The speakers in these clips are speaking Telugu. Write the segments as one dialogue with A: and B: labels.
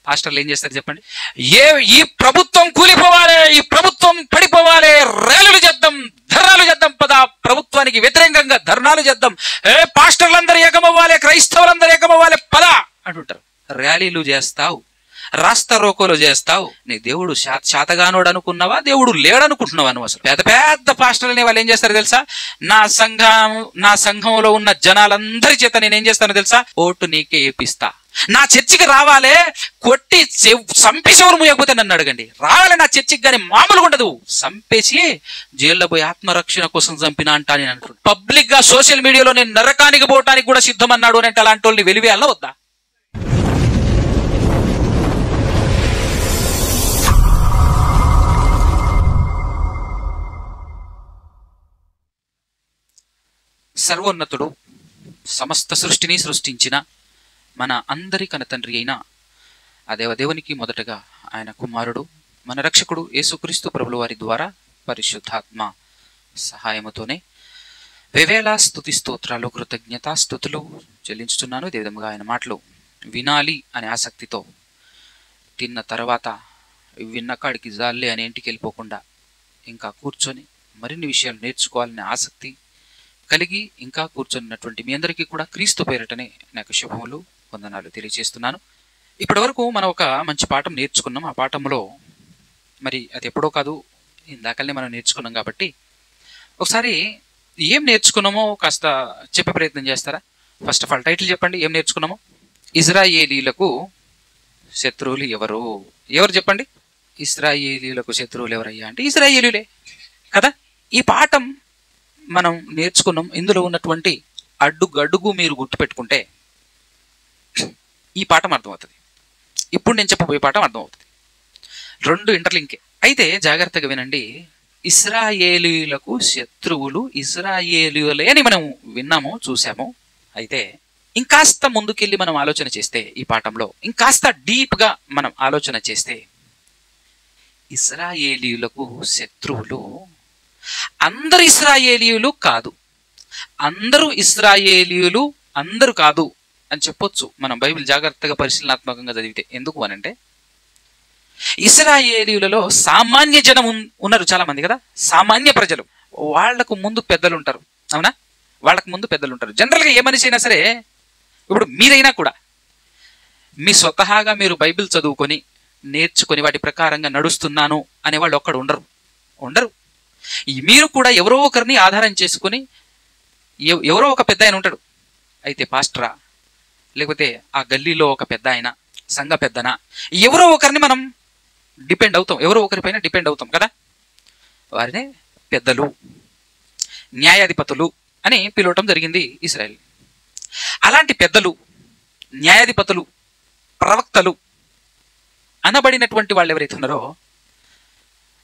A: హాస్టల్ ఏం చేస్తారు చెప్పండి? ఈ ప్రభుత్వం కూలిపోవాలి, ఈ ప్రభుత్వం పడిపోవాలి, ర్యాలీలు చేద్దాం, ధర్నాలు చేద్దాం, పదా ప్రభుత్వానికి వ్యతిరేకంగా ధర్నాలు చేద్దాం, పాస్టర్లందరూ ఏకమవ్వాలి, క్రైస్తవులందరూ ఏకమవ్వాలి పదా అంటుంటారు. ర్యాలీలు చేస్తావు, రాస్తా రోకోలు చేస్తావు. నీ దేవుడు శాతగానోడు అనుకున్నావా, దేవుడు లేడనుకుంటున్నావా నువ్వు? అసలు పెద్ద పెద్ద పాస్టర్లని వాళ్ళు ఏం చేస్తారు తెలుసా? నా సంఘంలో ఉన్న జనాలందరి చేత నేనేం చేస్తానో తెలుసా? ఓటు నీకే ఏపిస్తా, నా చర్చికి రావాలే, కొట్టి చంపేసేవారు ముయ్యకపోతే నన్ను అడగండి. రావాలి నా చర్చికి, కానీ మామూలుగా ఉండదు, చంపేసి జైల్లో పోయి ఆత్మరక్షణ కోసం చంపినా అంటా నేను అంటున్నాను. పబ్లిక్ గా సోషల్ మీడియాలో నేను నరకానికి పోవటానికి కూడా సిద్ధం అన్నాడు అంటే అలాంటి వాళ్ళని వెలివేయాలా వద్దా? సర్వోన్నతుడు, సమస్త సృష్టిని సృష్టించిన మన అందరి కనతండ్రి అయిన ఆ దేవదేవునికి మొదటగా ఆయన కుమారుడు మన రక్షకుడు యేసుక్రీస్తు ప్రభుల వారి ద్వారా పరిశుద్ధాత్మ సహాయముతోనే వేవేళ స్తుతి స్తోత్రాలు కృతజ్ఞతాస్తుతులు చెల్లించుతున్నాను. ఇదే విధంగా ఆయన మాటలు వినాలి అనే ఆసక్తితో, తిన్న తర్వాత విన్న కాడికి జాలే అనే ఇంటికి వెళ్ళిపోకుండా ఇంకా కూర్చొని మరిన్ని విషయాలు నేర్చుకోవాలనే ఆసక్తి కలిగి ఇంకా కూర్చొనిన్నటువంటి మీ అందరికీ కూడా క్రీస్తు పేరటనే నాకు శుభములు, వందనాలు తెలియజేస్తున్నాను. ఇప్పటి వరకు మనం ఒక మంచి పాఠం నేర్చుకున్నాం. ఆ పాఠంలో మరి అది ఎప్పుడో కాదు, ఇందాకనే మనం నేర్చుకున్నాం కాబట్టి ఒకసారి ఏం నేర్చుకున్నామో కాస్త చెప్పే ప్రయత్నం చేస్తారా? ఫస్ట్ ఆఫ్ ఆల్ టైటిల్ చెప్పండి, ఏం నేర్చుకున్నామో? ఇజ్రాయేలీలకు శత్రువులు ఎవరు? ఎవరు చెప్పండి? ఇజ్రాయేలీలకు శత్రువులు ఎవరయ్యా అంటే ఇజ్రాయేలీలే కదా. ఈ పాఠం మనం నేర్చుకున్నాం. ఇందులో ఉన్నటువంటి అడ్డుగడుగు మీరు గుర్తుపెట్టుకుంటే ఈ పాఠం అర్థమవుతుంది. ఇప్పుడు నేను చెప్పబోయే పాఠం అర్థమవుతుంది. రెండు ఇంటర్లింకే. అయితే జాగ్రత్తగా వినండి. ఇశ్రాయేలీయులకు శత్రువులు ఇశ్రాయేలీయులే అని మనం విన్నాము, చూసాము. అయితే ఇంకాస్త ముందుకెళ్ళి మనం ఆలోచన చేస్తే, ఈ పాఠంలో ఇంకాస్త డీప్గా మనం ఆలోచన చేస్తే, ఇశ్రాయేలీయులకు శత్రువులు అందరు ఇశ్రాయేలీయులు కాదు, అందరూ ఇశ్రాయేలీయులు అందరూ కాదు అని చెప్పొచ్చు మనం బైబిల్ జాగ్రత్తగా పరిశీలనాత్మకంగా చదివితే. ఎందుకు అనంటే, ఇశ్రాయేలీయులలో సామాన్య జనం ఉన్నారు చాలా మంది కదా, సామాన్య ప్రజలు. వాళ్లకు ముందు పెద్దలు ఉంటారు, అవునా? వాళ్ళకు ముందు పెద్దలు ఉంటారు. జనరల్గా ఏ మనిషి అయినా సరే, ఇప్పుడు మీరైనా కూడా మీ స్వతహాగా మీరు బైబిల్ చదువుకొని నేర్చుకొని వాటి ప్రకారంగా నడుస్తున్నాను అనేవాళ్ళు ఒక్కడు ఉండరు. మీరు కూడా ఎవరో ఒకరిని ఆధారం చేసుకుని, ఎవరో ఒక పెద్ద ఆయన ఉంటాడు, అయితే పాస్టరా, లేకపోతే ఆ గల్లీలో ఒక పెద్ద ఆయన, సంఘ పెద్దనా, ఎవరో ఒకరిని మనం డిపెండ్ అవుతాం, ఎవరో ఒకరిపైన డిపెండ్ అవుతాం కదా. వారినే పెద్దలు, న్యాయాధిపతులు అని పిలవటం జరిగింది ఇశ్రాయేల్. అలాంటి పెద్దలు, న్యాయాధిపతులు, ప్రవక్తలు అనబడినటువంటి వాళ్ళు ఎవరైతే ఉన్నారో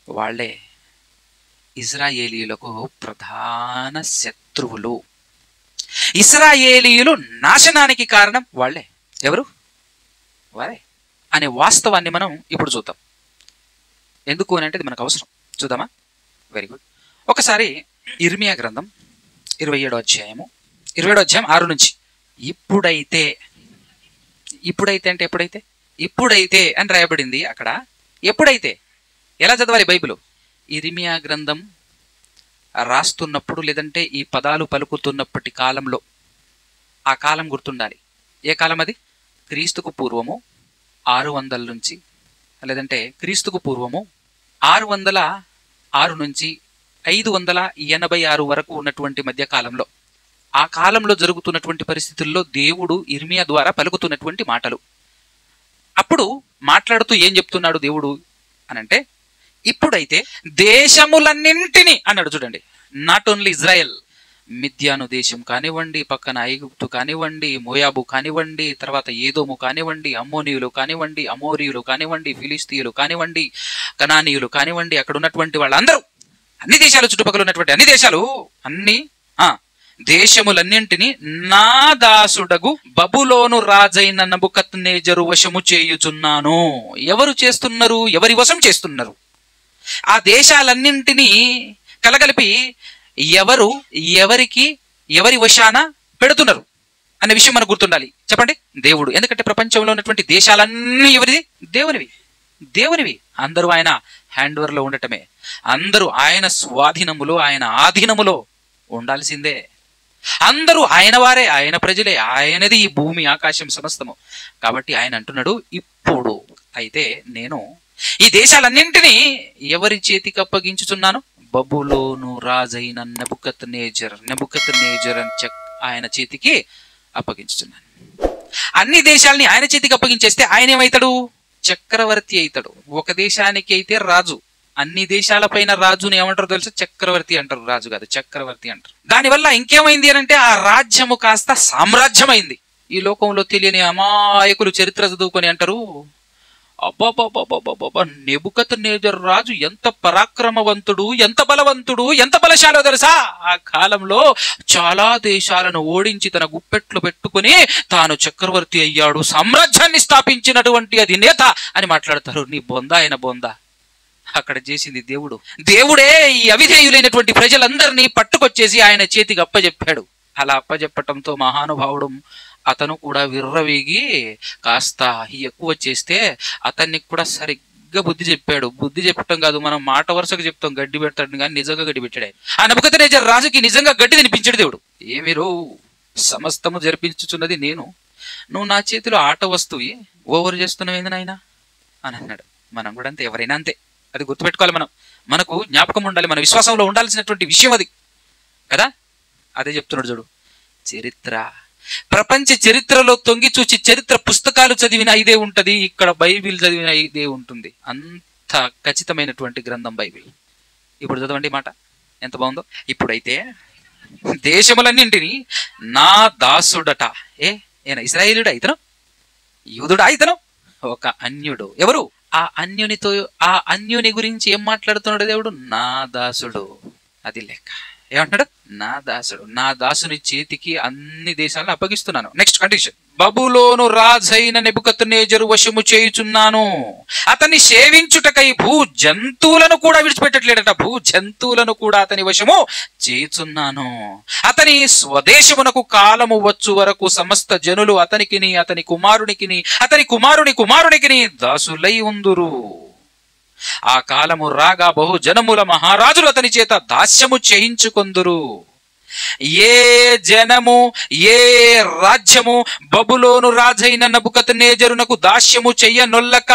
A: వాళ్ళే ఇశ్రాయేలీయులకు ప్రధాన శత్రువులు. ఇశ్రాయేలీయులు నాశనానికి కారణం వాళ్ళే. ఎవరు? వారే అనే వాస్తవాన్ని మనం ఇప్పుడు చూద్దాం. ఎందుకు అని అంటే ఇది మనకు అవసరం. చూద్దామా? Very good. ఒకసారి ఇర్మియా గ్రంథం 27వ అధ్యాయము 6 నుంచి. ఇప్పుడైతే అంటే ఇప్పుడైతే అని రాయబడింది అక్కడ. ఎప్పుడైతే ఎలా చదవాలి బైబిల్? ఇర్మియా గ్రంథం రాస్తున్నప్పుడు, లేదంటే ఈ పదాలు పలుకుతున్నప్పటి కాలంలో, ఆ కాలం గుర్తుండాలి. ఏ కాలం అది? క్రీస్తుకు పూర్వము 600 నుంచి, లేదంటే క్రీస్తుకు పూర్వము 606 నుంచి 586 వరకు ఉన్నటువంటి మధ్య కాలంలో, ఆ కాలంలో జరుగుతున్నటువంటి పరిస్థితుల్లో దేవుడు ఇర్మియా ద్వారా పలుకుతున్నటువంటి మాటలు. అప్పుడు మాట్లాడుతూ ఏం చెప్తున్నాడు దేవుడు అనంటే, ఇప్పుడైతే దేశములన్నింటినీ అన్నాడు. చూడండి, నాట్ ఓన్లీ ఇజ్రాయెల్, మిద్యాను దేశం కానివ్వండి, పక్కన ఐగుప్తు కానివ్వండి, మోయాబు కానివ్వండి, తర్వాత ఏదోము కానివ్వండి, అమ్మోనీయులు కానివ్వండి, అమోరీయులు కానివ్వండి, ఫిలిస్తీయులు కానివ్వండి, కనానీయులు కానివ్వండి, అక్కడ ఉన్నటువంటి వాళ్ళందరూ, అన్ని దేశాలు, చుట్టుపక్కల ఉన్నటువంటి అన్ని దేశాలు, అన్ని దేశములన్నింటినీ నా దాసుడగు బబులోను రాజైన నెబుకద్నెజరు వశము చేయుచున్నాను. ఎవరు చేస్తున్నారు? ఎవరి వశం చేస్తున్నారు? ఆ దేశాలన్నింటినీ కలగలిపి ఎవరి వశాన పెడుతున్నారు అనే విషయం మనకు గుర్తుండాలి. చెప్పండి. దేవుడు. ఎందుకంటే ప్రపంచంలో ఉన్నటువంటి దేశాలన్నీ ఎవరిది? దేవునివి దేవునివి. అందరూ ఆయన హ్యాండ్ ఓవర్లో ఉండటమే, అందరూ ఆయన స్వాధీనములో ఆయన ఆధీనములో ఉండాల్సిందే. అందరూ ఆయన వారే, ఆయన ప్రజలే, ఆయనది ఈ భూమి ఆకాశం సమస్తము. కాబట్టి ఆయన అంటున్నాడు, ఇప్పుడు అయితే నేను ఈ దేశాలన్నింటినీ ఎవరి చేతికి అప్పగించుచున్నాను? బబులోను రాజైన నెబుకద్నెజర్ అని ఆయన చేతికి అప్పగించుచున్నాను. అన్ని దేశాలని ఆయన చేతికి అప్పగించేస్తే ఆయన ఏమవుతాడు? చక్రవర్తి అవుతాడు. ఒక దేశానికి అయితే రాజు, అన్ని దేశాలపైన రాజుని ఏమంటారు తెలుసా? చక్రవర్తి అంటారు, రాజు కాదు చక్రవర్తి అంటారు. దానివల్ల ఇంకేమైంది అని అంటే ఆ రాజ్యము కాస్త సామ్రాజ్యమైంది. ఈ లోకంలో తెలియని అమాయకులు చరిత్ర చదువుకొని అంటారు, అబ్బాబాబాబాబాబా నెబుకద్నెజర్ రాజు ఎంత పరాక్రమవంతుడు, ఎంత బలవంతుడు, ఎంత బలశాలో తెలుసా? ఆ కాలంలో చాలా దేశాలను ఓడించి తన గుప్పెట్లు పెట్టుకుని తాను చక్రవర్తి అయ్యాడు, సామ్రాజ్యాన్ని స్థాపించినటువంటి అధినేత అని మాట్లాడతారు. నీ బొందా ఆయన బొందా. అక్కడ చేసింది దేవుడు. దేవుడే ఈ అవిధేయులైనటువంటి ప్రజలందరినీ పట్టుకొచ్చేసి ఆయన చేతికి అప్పజెప్పాడు. అలా అప్పజెప్పటంతో మహానుభావుడు అతను కూడా విర్రవీగి కాస్త ఎక్కువ చేస్తే అతన్ని కూడా సరిగ్గా బుద్ధి చెప్పాడు. బుద్ధి చెప్పటం కాదు, మనం మాట వరుసకు చెప్తాం గడ్డి పెడతాడు, కానీ నిజంగా గడ్డి పెట్టాడు. ఆ నెబుకద్నెజర్ రాజుకి నిజంగా గడ్డి తినిపించాడు దేవుడు. ఏమిరో సమస్తము జరిపించుచున్నది నేను, నువ్వు నా చేతిలో ఆట వస్తువు ఓవర్ చేస్తున్నావు ఏంది నాయనా అని అన్నాడు. మనం కూడా అంతే, ఎవరైనా అంతే. అది గుర్తుపెట్టుకోవాలి. మనకు జ్ఞాపకం ఉండాలి, మన విశ్వాసంలో ఉండాల్సినటువంటి విషయం అది కదా. అదే చెప్తున్నాడు చూడు. చరిత్ర, ప్రపంచ చరిత్రలో తొంగి చూచి చరిత్ర పుస్తకాలు చదివిన ఇదే ఉంటది, ఇక్కడ బైబిల్ చదివిన ఇదే ఉంటుంది. అంత ఖచ్చితమైనటువంటి గ్రంథం బైబిల్. ఇప్పుడు చదవండి మాట ఎంత బాగుందో. ఇప్పుడైతే దేశములన్నింటినీ నా దాసుడట. ఏనా ఇశ్రాయేలుడా ఇతను? యూదుడా ఇతను? ఒక అన్యుడు. ఎవరు? ఆ అన్యునితో, ఆ అన్యుని గురించి ఏం మాట్లాడుతున్నాడు దేవుడు? నా దాసుడు. అది లెక్క. ఏమంటాడు? నా దాసుడు, నా దాసుని చేతికి అన్ని దేశాలను అప్పగిస్తున్నాను. నెక్స్ట్ కండిషన్, బబులోను రాజైన నెబుకద్నెజరు వశము చేయుచున్నాను. అతన్ని సేవించుటకై భూ జంతువులను కూడా విడిచిపెట్టట్లేడట. భూ జంతువులను కూడా అతని వశము చేయుచున్నాను. అతని స్వదేశమునకు కాలము వచ్చు వరకు సమస్త జనులు అతనికిని అతని కుమారునికిని అతని కుమారుని కుమారునికిని దాసులై ఉందురు. ఆ కాలము రాగా బహు జనముల మహారాజులు అతని చేత దాస్యము చేయించుకొందురు. ఏ జనము, ఏ రాజ్యము బబులోను రాజైన నెబుకద్నెజరునకు దాస్యము చెయ్యనొల్లక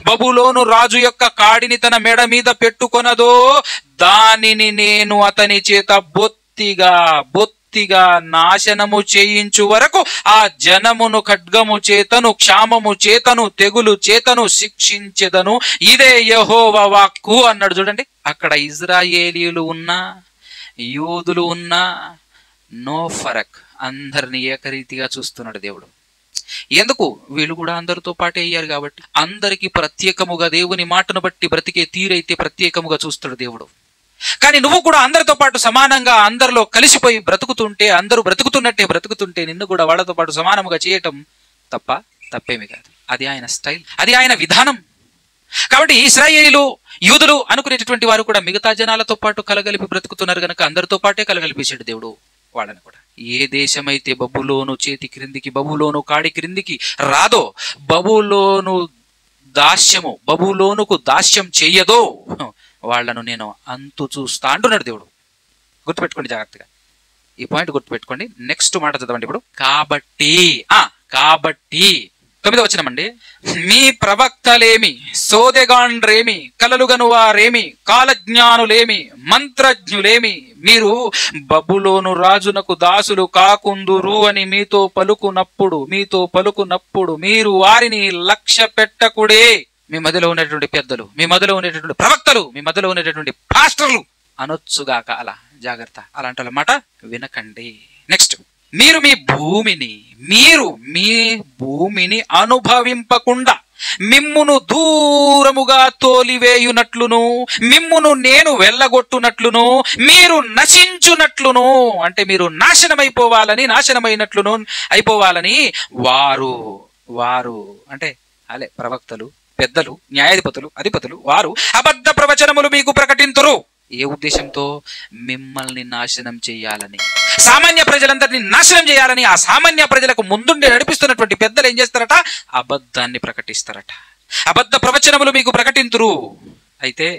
A: బబులోను రాజు యొక్క కాడిని తన మెడ మీద పెట్టుకొనదో దానిని నేను అతని చేత బొత్తిగా నాశనము చేయించు వరకు ఆ జనమును ఖడ్గము చేతను, క్షామము చేతను, తెగులు చేతను శిక్షించెదను. ఇదే యెహోవా వాక్కు అన్నాడు. చూడండి, అక్కడ ఇజ్రాయేలీయులు ఉన్నా, యూదులు ఉన్నా, నో ఫరక్, అందరిని ఏకరీతిగా చూస్తున్నాడు దేవుడు. ఎందుకు? వీళ్ళు కూడా అందరితో పాటే అయ్యారు కాబట్టి. అందరికి ప్రత్యేకముగా దేవుని మాటను బట్టి బ్రతికే తీరైతే ప్రత్యేకముగా చూస్తాడు దేవుడు. కానీ నువ్వు కూడా అందరితో పాటు సమానంగా అందరిలో కలిసిపోయి బ్రతుకుతుంటే, అందరూ బ్రతుకుతున్నట్టే బ్రతుకుతుంటే నిన్ను కూడా వాళ్ళతో పాటు సమానముగా చేయటం తప్పేమీ కాదు. అది ఆయన స్టైల్, అది ఆయన విధానం. కాబట్టి ఇశ్రాయేలీయులు, యూదులు అనుకునేటటువంటి వారు కూడా మిగతా జనాలతో పాటు కలగలిపి బ్రతుకుతున్నారు కనుక అందరితో పాటే కలగలిపేసాడు దేవుడు వాళ్ళని కూడా. ఏ దేశమైతే బబులోను చేతి క్రిందికి, బబులోను కాడి క్రిందికి రాదో, బబులోనుకు దాస్యం చెయ్యదో వాళ్లను నేను అంతు చూస్తా అంటున్నాడు దేవుడు. గుర్తుపెట్టుకోండి జాగ్రత్తగా, ఈ పాయింట్ గుర్తుపెట్టుకోండి. నెక్స్ట్ మాట చదవండి ఇప్పుడు. కాబట్టి 9వ వచనమండి. మీ ప్రవక్తలేమి, సోదెగాండ్రేమి, కలలుగను వారేమి, కాలజ్ఞానులేమి, మంత్రజ్ఞులేమి, మీరు బబులోను రాజునకు దాసులు కాకుందురు అని మీతో పలుకునప్పుడు మీరు వారిని లక్ష్య పెట్టకుడే. మీ మధ్యలో ఉన్నటువంటి పెద్దలు, మీ మధ్యలో ఉండేటటువంటి ప్రవక్తలు, మీ మధ్యలో ఉండేటటువంటి పాస్టర్లు అనొచ్చుగాక. అలా జాగ్రత్త, అలాంటి మాట వినకండి. నెక్స్ట్, మీరు మీ భూమిని అనుభవింపకుండా మిమ్మును దూరముగా తోలివేయునట్లును, మిమ్మును నేను వెళ్ళగొట్టునట్లును, మీరు నశించునట్లును, అంటే మీరు నాశనమైనట్లును అయిపోవాలని వారు అంటే అలే ప్రవక్తలు, పెద్దలు, న్యాయాధిపతులు, అధిపతులు, వారు అబద్ధ ప్రవచనములు మీకు ప్రకటింతురు. ఏ ఉద్దేశంతో? మిమ్మల్ని నాశనం చేయాలని, సామాన్య ప్రజలందరినీ నాశనం చేయాలని. ఆ సామాన్య ప్రజలకు ముందుండి నడిపిస్తున్నటువంటి పెద్దలు ఏం చేస్తారట? అబద్ధాన్ని ప్రకటిస్తారట. అబద్ధ ప్రవచనములు మీకు ప్రకటింతురు. అయితే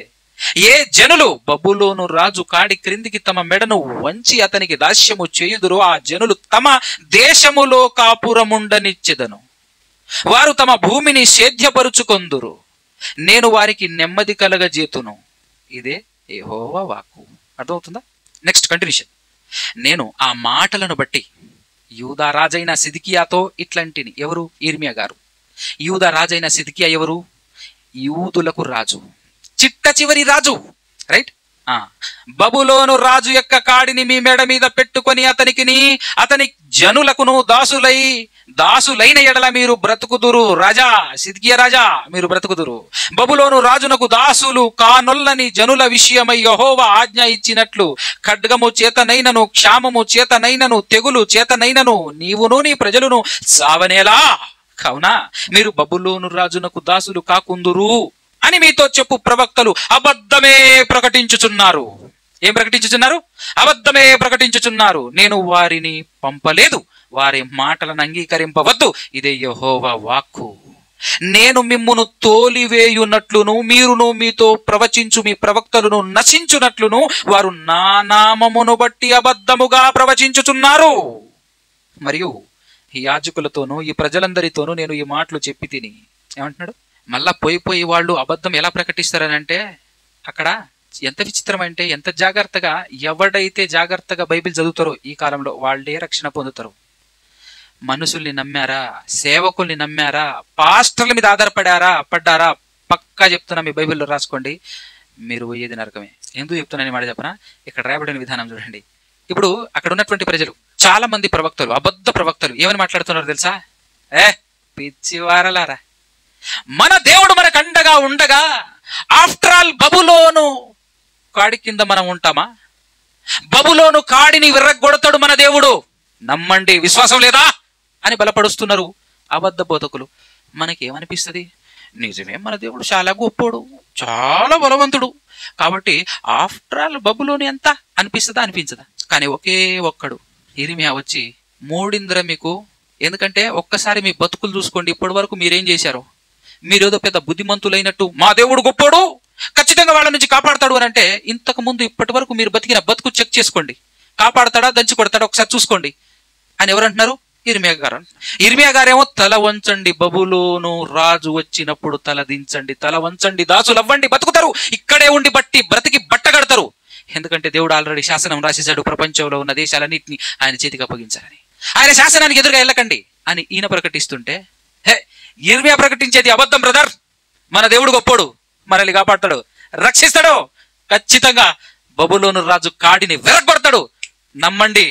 A: ఏ జనులు బబులోను రాజు కాడి క్రిందికి తమ మెడను వంచి అతనికి దాస్యము చేయుదురో ఆ జనులు తమ దేశములో కాపురముండనిచ్చెదను. వారు తమ భూమిని సేద్యపరుచుకొందురు. నేను వారికి నెమ్మది కలగజేతును. ఇదే యెహోవా వాక్కు. అర్థమవుతుందా? Next continuation. నేను ఆ మాటలను బట్టి యూదా రాజైన సిద్కియాతో ఇట్లాంటిని. ఎవరు? ఇర్మియా గారు. యూదా రాజైన సిద్కియా ఎవరు? యూదులకు రాజు, చిట్ట చివరి రాజు, రైట్? బబులోను రాజు యొక్క కాడిని మీ మెడ మీద పెట్టుకొని అతని జనులకును దాసులైన ఎడల మీరు బ్రతుకుదురు. రాజా, సిద్కియా రాజా, మీరు బ్రతుకుదురు. బబులోను రాజునకు దాసులు కానొల్లని జనుల విషయమై యెహోవా ఆజ్ఞ ఇచ్చినట్లు ఖడ్గము చేతనైనను, క్షామము చేతనైనను, తెగులు చేతనైనను నీవును నీ ప్రజలను సావనేలా. కావున మీరు బబులోను రాజునకు దాసులు కాకుందురు అని మీతో చెప్పు ప్రవక్తలు అబద్ధమే ప్రకటించుచున్నారు. ఏం ప్రకటించుచున్నారు? అబద్ధమే ప్రకటించుచున్నారు. నేను వారిని పంపలేదు, వారి మాటలను అంగీకరింపవద్దు. ఇదే యెహోవా వాక్కు. నేను మిమ్మును తోలివేయునట్లును మీరును మీతో ప్రవచించు మీ ప్రవక్తలను నశించునట్లును వారు నా నామమును బట్టి అబద్ధముగా ప్రవచించుచున్నారు. మరియు ఈ యాజకులతోనూ ఈ ప్రజలందరితోనూ నేను ఈ మాటలు చెప్పి తిని. ఏమంటున్నాడు? మళ్ళా పోయి వాళ్ళు అబద్ధం ఎలా ప్రకటిస్తారనంటే, అక్కడ ఎంత విచిత్రం అంటే, ఎంత జాగ్రత్తగా, ఎవడైతే జాగ్రత్తగా బైబిల్ చదువుతారో ఈ కాలంలో వాళ్ళే రక్షణ పొందుతారు. మనుషుల్ని నమ్మారా, సేవకుల్ని నమ్మారా, పాస్టర్ల మీద పడ్డారా, పక్కా చెప్తున్నా, మీ బైబిల్లో రాసుకోండి, మీరు పోయేది నరకమే. ఎందుకు చెప్తున్నాను మాట చెప్పనా? ఇక్కడ రాయబడిన విధానం చూడండి. ఇప్పుడు అక్కడ ఉన్నటువంటి ప్రజలు చాలా మంది ప్రవక్తలు, అబద్ధ ప్రవక్తలు ఏమని మాట్లాడుతున్నారు తెలుసా? పిచ్చివారలారా, మన దేవుడు మనకు అండగా ఉండగా ఆఫ్టర్ ఆల్ బబులోను కాడి కింద మనం ఉంటామా? బబులోను కాడిని విర్రగొడతాడు మన దేవుడు, నమ్మండి, విశ్వాసం లేదా అని బలపరుస్తున్నారు అబద్ధ బోధకులు. మనకేమనిపిస్తుంది? నిజమే, మన దేవుడు చాలా గొప్పోడు, చాలా బలవంతుడు, కాబట్టి ఆఫ్టర్ ఆల్ బబులోని ఎంత అనిపిస్తుందా? అనిపించదా? కానీ ఒకే ఒక్కడు ఇర్మియా వచ్చి మూడింద్ర మీకు. ఎందుకంటే ఒక్కసారి మీ బతుకులు చూసుకోండి, ఇప్పటి వరకు మీరేం చేశారో. మీరేదో పెద్ద బుద్ధిమంతులైనట్టు మా దేవుడు గొప్పోడు, ఖచ్చితంగా వాళ్ళ నుంచి కాపాడతాడు అని అంటే, ఇంతకు ముందు ఇప్పటి వరకు మీరు బతికిన బతుకు చెక్ చేసుకోండి. కాపాడతాడా, దంచి కొడతాడా ఒకసారి చూసుకోండి అని ఎవరంటున్నారు? ఇర్మియా గారు. ఇర్మియా గారేమో తల వంచండి, బబులోను రాజు వచ్చినప్పుడు తల దించండి, తల వంచండి, దాసులవ్వండి, బతుకుతారు, ఇక్కడే ఉండి బ్రతికి బట్టగడతారు. ఎందుకంటే దేవుడు ఆల్రెడీ శాసనం రాసేశాడు, ప్రపంచంలో ఉన్న దేశాలన్నింటినీ ఆయన చేతికి అప్పగించాలని. ఆయన శాసనానికి ఎదురుగా వెళ్ళకండి అని ఈయన ప్రకటిస్తుంటే, ఇర్మియా ప్రకటించేది అబద్ధం బ్రదర్, మన దేవుడు గొప్పోడు, మనల్ని కాపాడతాడు, రక్షిస్తాడు, ఖచ్చితంగా బబులోను రాజు కాడిని విరగొడతాడు, నమ్మండి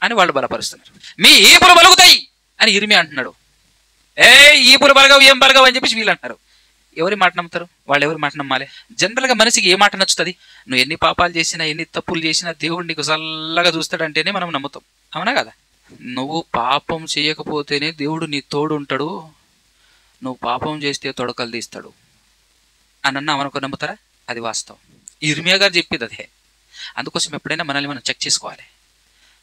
A: అని వాళ్ళు బలపరుస్తున్నారు. మీ ఈపులు బలుగుతాయి అని ఇర్మియా అంటున్నాడు. ఈపులు బలగవు, ఏం బలగవు అని చెప్పేసి వీళ్ళు అంటారు. ఎవరి మాట నమ్ముతారు? వాళ్ళు ఎవరి మాట నమ్మాలి? జనరల్గా మనిషికి ఏ మాట నచ్చుతుంది? నువ్వు ఎన్ని పాపాలు చేసినా, ఎన్ని తప్పులు చేసినా దేవుడు నీకు చల్లగా చూస్తాడంటేనే మనం నమ్ముతాం. అవునా కదా? నువ్వు పాపం చేయకపోతేనే దేవుడు నీ తోడు ఉంటాడు, నువ్వు పాపం చేస్తే తొడకలు తీస్తాడు అని అన్నా మనకు నమ్ముతారా? అది వాస్తవం. ఇర్మియా గారు చెప్పేది అదే. అందుకోసం ఎప్పుడైనా మనల్ని మనం చెక్ చేసుకోవాలి,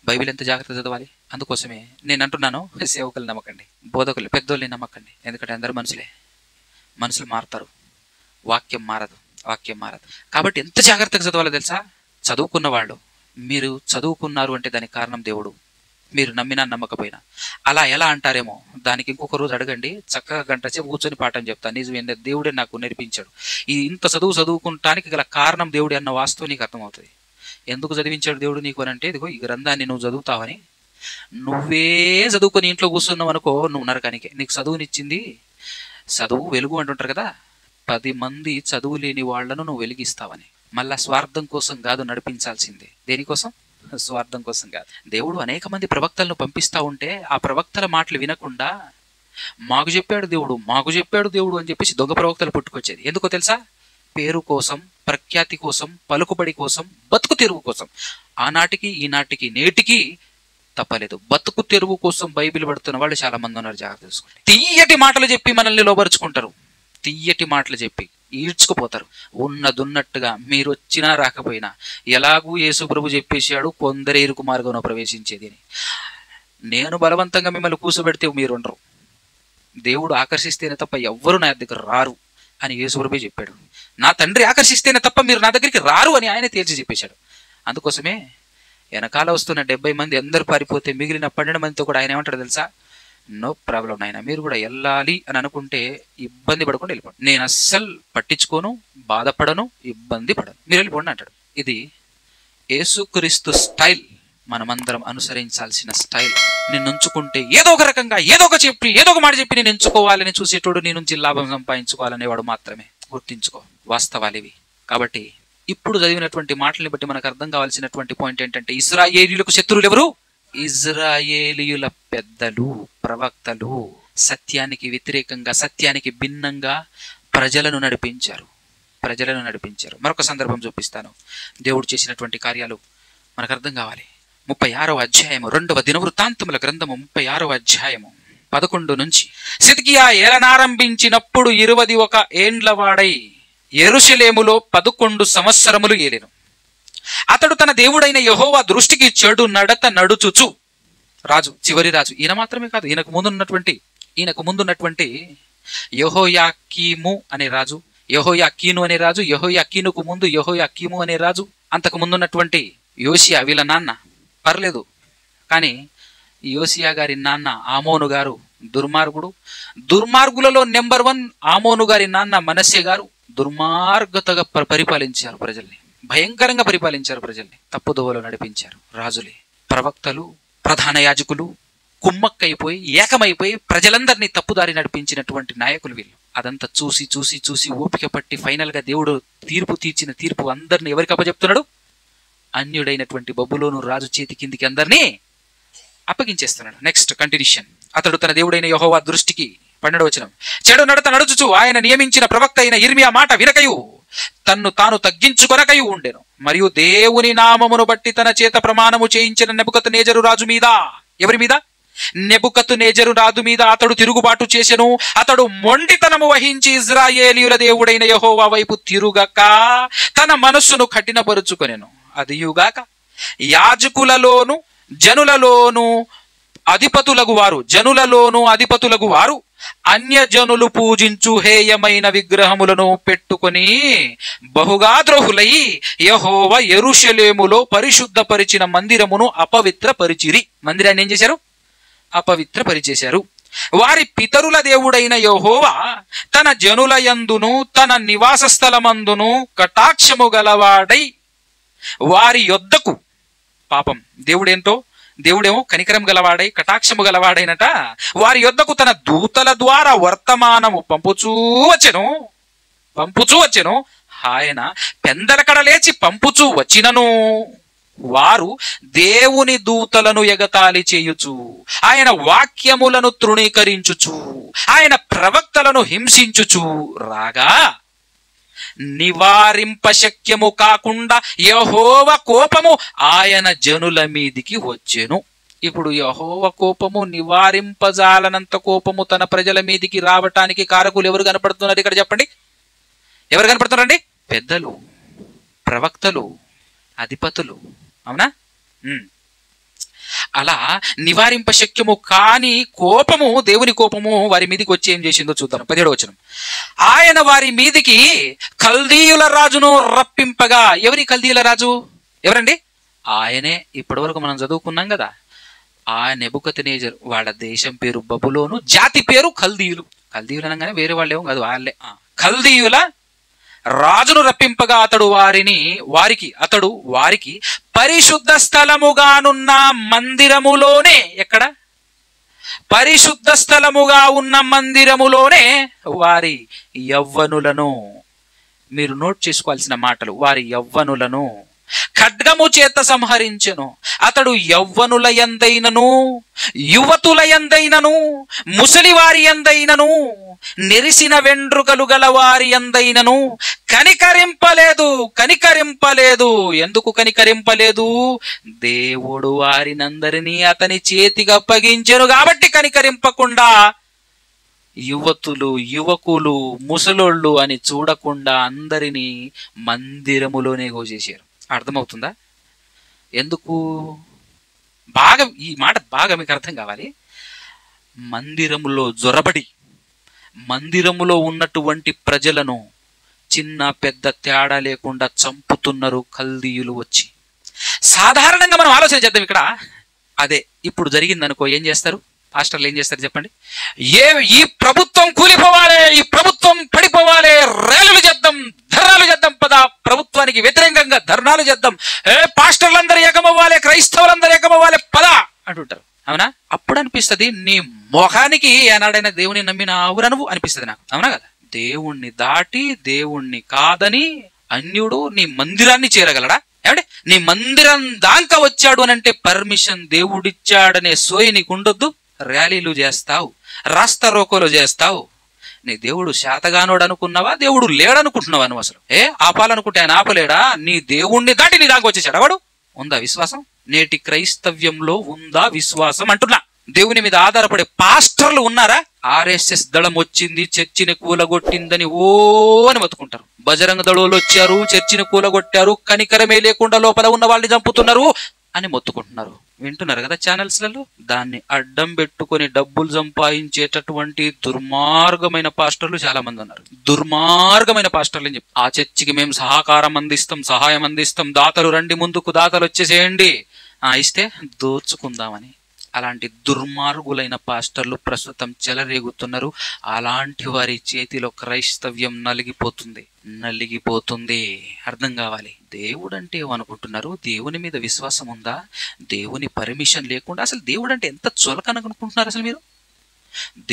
A: బైబిల్ ఎంత జాగ్రత్త చదవాలి. అందుకోసమే నేను అంటున్నాను, సేవకులు నమ్మకండి, బోధకులు పెద్దోళ్ళని నమ్మకండి. ఎందుకంటే అందరూ మనుషులు మారుతారు, వాక్యం మారదు. కాబట్టి ఎంత జాగ్రత్తగా చదవాలో తెలుసా? చదువుకున్న వాళ్ళు, మీరు చదువుకున్నారు అంటే దానికి కారణం దేవుడు, మీరు నమ్మినా నమ్మకపోయినా. అలా ఎలా అంటారేమో, దానికి ఇంకొక రోజు అడగండి, చక్కగా గంట సేపు కూర్చొని పాఠం చెప్తాను. నిజమే, దేవుడే నాకు నేర్పించాడు. ఇంత చదువుకుంటానికి గల కారణం దేవుడే అన్న వాస్తవం నీకు అర్థమవుతుంది. ఎందుకు చదివించాడు దేవుడు నీకు అని అంటే, ఇదిగో ఈ గ్రంథాన్ని నువ్వు చదువుతావని. నువ్వే చదువుకొని ఇంట్లో కూర్చున్నావు అనుకో, నువ్వు నరకానికే. నీకు చదువునిచ్చింది, చదువు వెలుగు అంటుంటారు కదా, 10 మంది చదువు లేని వాళ్లను నువ్వు వెలిగిస్తావని. మళ్ళా స్వార్థం కోసం కాదు నడిపించాల్సిందే. దేనికోసం? స్వార్థం కోసం కాదు. దేవుడు అనేక మంది ప్రవక్తలను పంపిస్తా ఉంటే ఆ ప్రవక్తల మాటలు వినకుండా మాకు చెప్పాడు దేవుడు అని చెప్పేసి దొంగ ప్రవక్తలు పుట్టుకొచ్చేది. ఎందుకో తెలుసా? పేరు కోసం, ప్రఖ్యాతి కోసం, పలుకుబడి కోసం, బతుకు తెరువు కోసం. ఆనాటికి ఈనాటికి నేటికి తప్పలేదు. బతుకు తెరువు కోసం బైబిల్ పడుతున్న వాళ్ళు చాలా మంది ఉన్నారు. జాగ్రత్త చూసుకోండి. తీయటి మాటలు చెప్పి మనల్ని లోబరుచుకుంటారు, తీయటి మాటలు చెప్పి ఈడ్చుకుపోతారు. ఉన్నదున్నట్టుగా మీరు వచ్చినా రాకపోయినా ఎలాగూ యేసు ప్రభు చెప్పేశాడు, కొందరే ఇరుకు మార్గంలో ప్రవేశించేది అని. నేను బలవంతంగా మిమ్మల్ని కూర్చోబెడితే మీరు ఉండరు. దేవుడు ఆకర్షిస్తేనే తప్ప ఎవ్వరు నా దగ్గర రారు అని యేసుప్రభువే చెప్పాడు. నా తండ్రి ఆకర్షిస్తేనే తప్ప మీరు నా దగ్గరికి రారు అని ఆయన తేల్చి చెప్పేశాడు. అందుకోసమే వెనకాల వస్తున్న 70 మంది అందరూ పారిపోతే మిగిలిన 12 మందితో కూడా ఆయన ఏమంటాడు తెలుసా? నో ప్రాబ్లం నాయన, మీరు కూడా వెళ్ళాలి అని అనుకుంటే ఇబ్బంది పడకుండా వెళ్ళిపోండి, నేను అస్సలు పట్టించుకోను, బాధపడను, ఇబ్బంది పడను, మీరు వెళ్ళిపోండి అంటాడు. ఇది యేసుక్రీస్తు స్టైల్, మనమందరం అనుసరించాల్సిన స్టైల్. నేను ఉంచుకుంటే ఏదో ఒక రకంగా ఏదో ఒక మాట చెప్పి నేను ఎంచుకోవాలని చూసేటోడు నీ నుంచి లాభం సంపాదించుకోవాలనేవాడు మాత్రమే. గుర్తించుకో, వాస్తవాలు ఇవి. కాబట్టి ఇప్పుడు చదివినటువంటి మాటల్ని బట్టి మనకు అర్థం కావాల్సినటువంటి పాయింట్ ఏంటంటే, ఇశ్రాయేలీయులకు శత్రువులు ఎవరు? ఇశ్రాయేలీయుల పెద్దలు, ప్రవక్తలు. సత్యానికి వ్యతిరేకంగా, సత్యానికి భిన్నంగా ప్రజలను నడిపించారు. మరొక సందర్భం చూపిస్తాను. దేవుడు చేసినటువంటి కార్యాలు మనకు అర్థం కావాలి. 36వ అధ్యాయము, 2వ దినవృత్తాంతముల గ్రంథము 36వ అధ్యాయము 11 నుంచి. సిద్కియా ఏలనారంభించినప్పుడు 21 ఏండ్ల వాడై యెరూషలేములో 11 సంవత్సరములు ఏలెను. అతడు తన దేవుడైన యెహోవా దృష్టికి చెడు నడత నడుచుచు, రాజు, చివరి రాజు, ఈయన మాత్రమే కాదు, ఈయనకు ముందున్నటువంటి యెహోయాకీము అనే రాజు, యెహోయాకీను అనే రాజు, యెహోయాకీనుకు ముందు యెహోయాకీము అనే రాజు, అంతకు ముందున్నటువంటి యోషియా, వీళ్ళ నాన్న పర్లేదు, కానీ యోషియా గారి నాన్న ఆమోను గారు దుర్మార్గులలో నెంబర్ 1 ఆమోను గారి నాన్న మనస్సే గారు దుర్మార్గతగా పరిపాలించారు ప్రజల్ని, భయంకరంగా పరిపాలించారు ప్రజల్ని, తప్పుదోవలో నడిపించారు. రాజులే, ప్రవక్తలు, ప్రధాన యాజకులు కుమ్మక్కైపోయి ఏకమైపోయి ప్రజలందరినీ తప్పుదారి నడిపించినటువంటి నాయకులు వీళ్ళు. అదంతా చూసి ఓపిక పట్టి ఫైనల్ గా దేవుడు తీర్చిన తీర్పు అందరిని ఎవరికి అప్పచెప్తున్నాడు? అన్యుడైనటువంటి బబులోను రాజు చేతి కిందికి అందరినీ అప్పగించేస్తున్నాడు. Next continuation. అతడు తన దేవుడైన యెహోవా దృష్టికి, 12వ వచనం, చెడు నడత నడుచుచు ఆయన నియమించిన ప్రవక్త అయిన యిర్మీయా మాట వినకయు తన్ను తాను తగ్గించుకొనకయు ఉండెను. మరియు దేవుని నామమును బట్టి తన చేత ప్రమాణము చేయించిన నెబుకద్నెజరు రాజు మీద, ఎవరి మీద? నెబుకద్నెజరు రాజు మీద అతడు తిరుగుబాటు చేసెను. అతడు మొండితనము వహించి ఇశ్రాయేలీయుల దేవుడైన యెహోవా వైపు తిరుగక తన మనస్సును కఠినపరుచుకొనెను. అదియుగాక యాజకులలోను జనులలోను అధిపతులగు వారు అన్యజనులు పూజించు హేయమైన విగ్రహములను పెట్టుకొని బహుగా ద్రోహులై యెహోవా యెరూషలేములో పరిశుద్ధపరిచిన మందిరమును అపవిత్రపరిచిరి. మందిరాన్ని ఏం చేశారు? అపవిత్రపరిచేశారు. వారి పితరుల దేవుడైన యెహోవా తన జనుల యందును తన నివాస స్థలమందును కటాక్షము గలవాడై వారి యొద్దకు, పాపం దేవుడేమో కనికరం గలవాడై కటాక్షము గలవాడైనట, వారి యొద్దకు తన దూతల ద్వారా వర్తమానము పంపుచూ వచ్చెను. ఆయన పెందలకడ లేచి పంపుచూ వచ్చినను వారు దేవుని దూతలను ఎగతాళి చేయుచు, ఆయన వాక్యములను తృణీకరించుచు, ఆయన ప్రవక్తలను హింసించుచు రాగా నివారింపశక్యము కాకుండా యెహోవా కోపము ఆయన జనుల మీదికి వచ్చెను. ఇప్పుడు యెహోవా కోపము, నివారింపజాలనంత కోపము తన ప్రజల మీదికి రావటానికి కారకులు ఎవరు కనపడుతున్నారు ఇక్కడ చెప్పండి? ఎవరు కనపడుతున్నారండి? పెద్దలు, ప్రవక్తలు, అధిపతులు. అవునా? అలా నివారింపశక్యము కాని కోపము, దేవుని కోపము వారి మీదికి వచ్చి ఏం చేసిందో చూద్దాం. 17వ వచనం. ఆయన వారి మీదికి కల్దీయుల రాజును రప్పింపగా. ఎవరి కల్దీయుల రాజు? ఎవరండి? ఆయనే. ఇప్పటి వరకు మనం చదువుకున్నాం కదా, ఆ నెబుకద్నెజరు, వాళ్ళ దేశం పేరు బబులోను, జాతి పేరు కల్దీయులు. కల్దీయులు అనగానే వేరే వాళ్ళు ఏమో కాదు, వాళ్ళే. కల్దీయుల రాజును రప్పింపగా అతడు వారికి పరిశుద్ధ స్థలముగానున్న మందిరములోనే, ఎక్కడ? పరిశుద్ధ స్థలముగా ఉన్న మందిరములోనే వారి యవ్వనులను, మీరు నోట్ చేసుకోవాల్సిన మాటలు, వారి యవ్వనులను ఖడ్గము చేత సంహరించెను. అతడు యవ్వనుల యందైనను, యువతుల యందైనను, ముసలివారి యందైనను, నెరిసిన వెండ్రుకలు గల వారి యందైనను కనికరింపలేదు. ఎందుకు కనికరింపలేదు? దేవుడు వారినందరినీ అతని చేతికి అప్పగించెను కాబట్టి కనికరింపకుండా, యువకులు, ముసలోళ్ళు అని చూడకుండా అందరినీ మందిరములోనే గోచేశారు. అర్థమవుతుందా? ఎందుకు? ఈ మాట బాగా మీకు అర్థం కావాలి. మందిరములో జొరబడి మందిరములో ఉన్నటువంటి ప్రజలను చిన్న పెద్ద తేడా లేకుండా చంపుతున్నారు కల్దీయులు వచ్చి. సాధారణంగా మనం ఆలోచన చేద్దాం. ఇక్కడ అదే ఇప్పుడు జరిగిందనుకో, ఏం చేస్తారు పాస్టర్లు? ఏం చేస్తారు చెప్పండి? ఈ ప్రభుత్వం కూలిపోవాలి, ఈ ప్రభుత్వం పడిపోవాలి, ర్యాలీలు చేద్దాం, ధర్నాలు చేద్దాం, పద ప్రభుత్వానికి వ్యతిరేకంగా ధర్నాలు చేద్దాం, పాస్టర్లందరూ ఏకమవ్వాలి, క్రైస్తవులందరూ ఏకమవ్వాలి, పద అంటుంటారు. అవునా? అప్పుడు అనిపిస్తుంది, నీ మొహానికి ఏనాడైనా దేవుని నమ్మిన ఆవురనువు అనిపిస్తుంది నాకు. అవునా కదా? దేవుణ్ణి దాటి దేవుణ్ణి కాదని అన్యుడు నీ మందిరాన్ని చేరగలడా? ఏమంటే నీ మందిరం దాకా వచ్చాడు అని అంటే పర్మిషన్ దేవుడిచ్చాడనే సోయి నీకు ఉండొద్దు. ర్యాలీలు చేస్తావు, రాస్తా రోకోలు చేస్తావు. నీ దేవుడు శాతగానోడు అనుకున్నావా? దేవుడు లేడనుకుంటున్నావా నువ్వు? అసలు ఆపాలనుకుంటే ఆయన ఆపలేడా? నీ దేవుణ్ణి దాటి నీ దాకా వచ్చేసాడు వాడు. ఉందా విశ్వాసం? నేటి క్రైస్తవ్యంలో ఉందా విశ్వాసం అంటున్నా. దేవుని మీద ఆధారపడే పాస్టర్లు ఉన్నారా? ఆర్ఎస్ఎస్ దళం వచ్చింది, చర్చిని కూలగొట్టిందని ఓ అని బతుకుంటారు. బజరంగ దళాలు వచ్చారు, చర్చిని కూలగొట్టారు, కనికరమే లేకుండా లోపల ఉన్న వాళ్ళని చంపుతున్నారు అని మొత్తుకుంటున్నారు. వింటున్నారు కదా ఛానల్స్లలో? దాన్ని అడ్డం పెట్టుకుని డబ్బులు సంపాదించేటటువంటి దుర్మార్గమైన పాస్టర్లు చాలా మంది ఉన్నారు. దుర్మార్గమైన పాస్టర్లు అని చెప్పి ఆ చర్చికి మేము సహకారం అందిస్తాం, సహాయం అందిస్తాం, దాతలు రండి ముందుకు, దాతలు వచ్చేసేయండి, ఇస్తే దోచుకుందామని. అలాంటి దుర్మార్గులైన పాస్టర్లు ప్రస్తుతం చెలరేగుతున్నారు. అలాంటి వారి చేతిలో క్రైస్తవ్యం నలిగిపోతుంది. అర్థం కావాలి. దేవుడు అంటే ఏమనుకుంటున్నారు? దేవుని మీద విశ్వాసం ఉందా? దేవుని పర్మిషన్ లేకుండా అసలు దేవుడు అంటే ఎంత చులకననుకుంటున్నారు అసలు మీరు?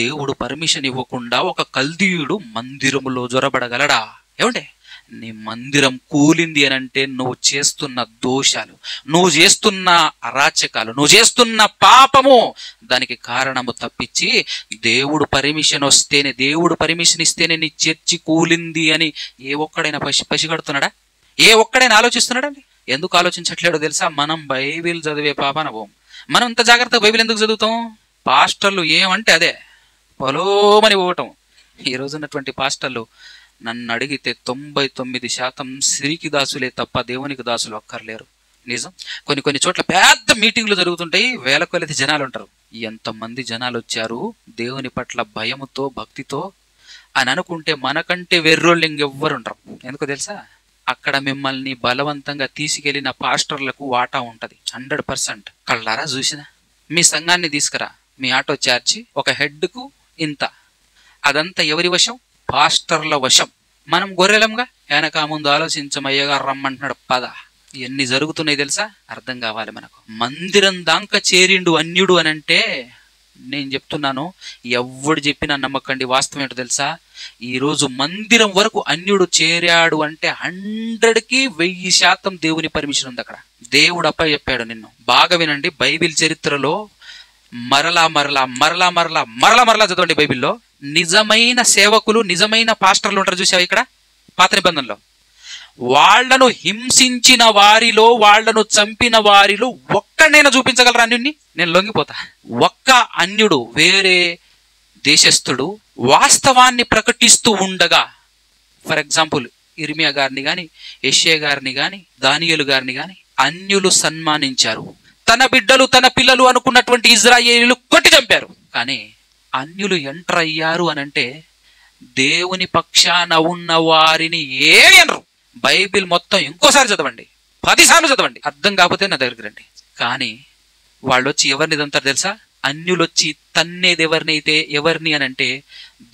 A: దేవుడు పర్మిషన్ ఇవ్వకుండా ఒక కల్దీయుడు మందిరములో జొరబడగలడా? ఏమంటే నీ మందిరం కూలింది అని అంటే నువ్వు చేస్తున్న దోషాలు, నువ్వు చేస్తున్న అరాచకాలు, నువ్వు చేస్తున్న పాపము దానికి కారణము తప్పించి దేవుడు పర్మిషన్ ఇస్తేనే నీ చర్చి కూలింది అని ఏ ఒక్కడైనా పసిగడుతున్నాడా? ఏ ఒక్కడైనా ఆలోచిస్తున్నాడండి? ఎందుకు ఆలోచించట్లేడో తెలుసా? మనం బైబిల్ చదివే పాపాన పోం. మనం ఇంత జాగ్రత్తగా బైబిల్ ఎందుకు చదువుతాం? పాస్టర్లు ఏమంటే అదే పొలోమని పోవటం. ఈ రోజున్నటువంటి పాస్టర్లు నన్ను అడిగితే 99% సిరికి దాసులే తప్ప దేవునికి దాసులు ఒక్కర్లేరు. నిజం. కొన్ని చోట్ల పెద్ద మీటింగ్లు జరుగుతుంటాయి, వేల కొలది జనాలు ఉంటారు. ఎంతమంది జనాలు వచ్చారు దేవుని పట్ల భయముతో భక్తితో అని అనుకుంటే మనకంటే వెర్రోళ్ళు ఇంకెవ్వరు ఉంటారు. ఎందుకో తెలుసా? అక్కడ మిమ్మల్ని బలవంతంగా తీసుకెళ్లిన పాస్టర్లకు వాటా ఉంటది 100%. కళ్ళారా చూసినా? మీ సంఘాన్ని తీసుకురా, మీ ఆటో ఛార్జీ ఒక హెడ్కు ఇంత, అదంతా ఎవరి వశం? పాస్టర్ల వశం. మనం గొర్రెలంగా వెనక ముందు ఆలోచించమయ్యగారు రమ్మంటున్నాడు, పద. ఇవన్నీ జరుగుతున్నాయి తెలుసా? అర్థం కావాలి మనకు. మందిరం దాకా చేరిండు అన్యుడు అని అంటే నేను చెప్తున్నాను, ఎవడు చెప్పినా నమ్మకండి. వాస్తవం ఏంటో తెలుసా? ఈరోజు మందిరం వరకు అన్యుడు చేరాడు అంటే 100కి 1000% దేవుని పర్మిషన్ ఉంది అక్కడ. దేవుడు అప్ప చెప్పాడు. నిన్ను బాగా వినండి. బైబిల్ చరిత్రలో మరలా చదవండి. బైబిల్లో నిజమైన సేవకులు, నిజమైన పాస్టర్లు ఉంటారు చూసావు ఇక్కడ పాత నిబంధనలో. వాళ్లను హింసించిన వారిలో, వాళ్లను చంపిన వారిలో ఒక్కడైనా చూపించగలరా అన్యుడిని? నేను లొంగిపోతా. ఒక్క అన్యుడు, వేరే దేశస్థుడు వాస్తవాన్ని ప్రకటిస్తూ ఉండగా, ఫర్ ఎగ్జాంపుల్ ఇర్మియా గారిని గాని, యెషయా గారిని గాని, దానియేలు గారిని గాని అన్యులు సన్మానించారు. తన బిడ్డలు, తన పిల్లలు అనుకున్నటువంటి ఇజ్రాయేలీలు కొట్టి చంపారు. కానీ అన్యులు ఎంటర్ అయ్యారు అని అంటే దేవుని పక్షాన ఉన్న వారిని ఏమి అనరు. బైబిల్ మొత్తం ఇంకోసారి చదవండి, 10 సార్లు చదవండి, అర్థం కాకపోతే నా దగ్గరికి రండి. కానీ వాళ్ళు వచ్చి ఎవరిని దంతారు తెలుసా? అన్యులు వచ్చి తన్నేది ఎవరిని అని అంటే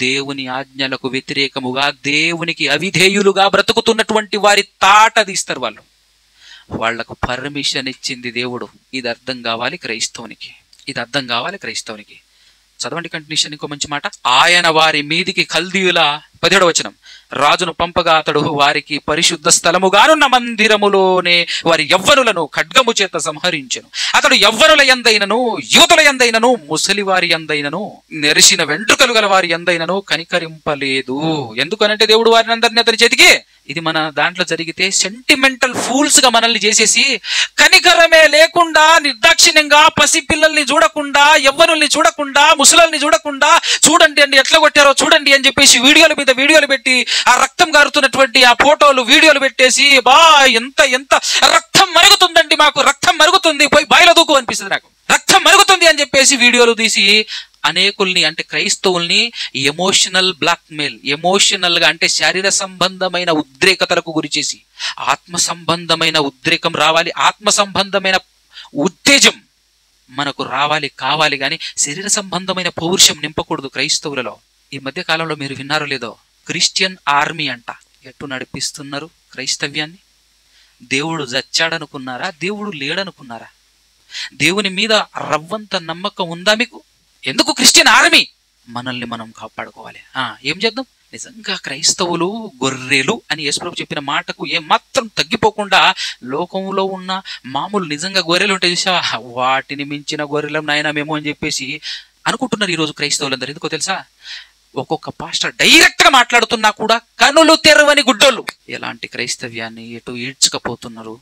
A: దేవుని ఆజ్ఞలకు వ్యతిరేకముగా, దేవునికి అవిధేయులుగా బ్రతుకుతున్నటువంటి వారి తాట తీస్తారు వాళ్ళు. వాళ్లకు పర్మిషన్ ఇచ్చింది దేవుడు. ఇది అర్థం కావాలి క్రైస్తవునికి. చదవండి కంటిన్యూషన్. ఇంకో మంచి మాట. ఆయన వారి మీదికి కల్దీయుల 17వ వచనం రాజును పంపగా అతడు వారికి పరిశుద్ధ స్థలముగానున్న మందిరములోనే వారి యవ్వనులను ఖడ్గము చేత సంహరించెను. అతడు యవ్వనుల యందైనను, యువతుల యందైనను, ముసలి వారి యందైనను, నెరిసిన వెంట్రుకలు గల వారి యందైనను కనికరింపలేదు. ఎందుకనంటే దేవుడు వారిని అందరినీ అతని చేతికి. ఇది మన దాంట్లో జరిగితే సెంటిమెంటల్ ఫూల్స్ గా మనల్ని చేసేసి కనికరమే లేకుండా నిర్దాక్షిణ్యంగా పసిపిల్లల్ని చూడకుండా, యవ్వనుల్ని చూడకుండా, ముసలిని చూడకుండా చూడండి అండి ఎట్లా కొట్టారో చూడండి అని చెప్పేసి వీడియోల మీద వీడియోలు పెట్టి ఆ రక్తం గారుతున్నటువంటి ఆ ఫోటోలు వీడియోలు పెట్టేసి ఎంత రక్తం మరుగుతుందండి, మాకు రక్తం మరుగుతుంది, పోయి బాయిలో దూకు అనిపిస్తుంది. నాకు రక్తం మరుగుతుంది అని చెప్పేసి వీడియోలు తీసి అనేకుల్ని అంటే క్రైస్తవుల్ని ఎమోషనల్ బ్లాక్మెయిల్, ఎమోషనల్గా అంటే శరీర సంబంధమైన ఉద్రేకతలకు గురి చేసి ఆత్మ సంబంధమైన ఉద్రేకం రావాలి, ఆత్మ సంబంధమైన ఉత్తేజం మనకు రావాలి కావాలి, కానీ శరీర సంబంధమైన పౌరుషం నింపకూడదు క్రైస్తవులలో. ఈ మధ్య కాలంలో మీరు విన్నారో లేదో, క్రిస్టియన్ ఆర్మీ అంట ఎటు నడిపిస్తున్నారు క్రైస్తవ్యాన్ని. దేవుడు చచ్చాడనుకున్నారా? దేవుడు లేడనుకున్నారా? దేవుని మీద రవ్వంత నమ్మకం ఉందా మీకు? ఎందుకు క్రిస్టియన్ ఆర్మీ? మనల్ని మనం కాపాడుకోవాలి. ఏం చేద్దాం? నిజంగా క్రైస్తవులు గొర్రెలు అని యేసుప్రభు చెప్పిన మాటకు ఏమాత్రం తగ్గిపోకుండా లోకంలో ఉన్న మామూలు నిజంగా గొర్రెలు ఉంటాయి చూసా, వాటిని మించిన గొర్రెలం నాయన మేము అని చెప్పేసి అనుకుంటున్నారు ఈరోజు క్రైస్తవులందరూ. ఎందుకో తెలుసా? ఒక్కొక్క పాస్టర్ డైరెక్ట్ గా మాట్లాడుతున్నా కూడా కనులు తెరవని గుడ్డోళ్ళు. ఎలాంటి క్రైస్తవ్యాన్ని ఎటు ఈడ్చుకపోతున్నారు?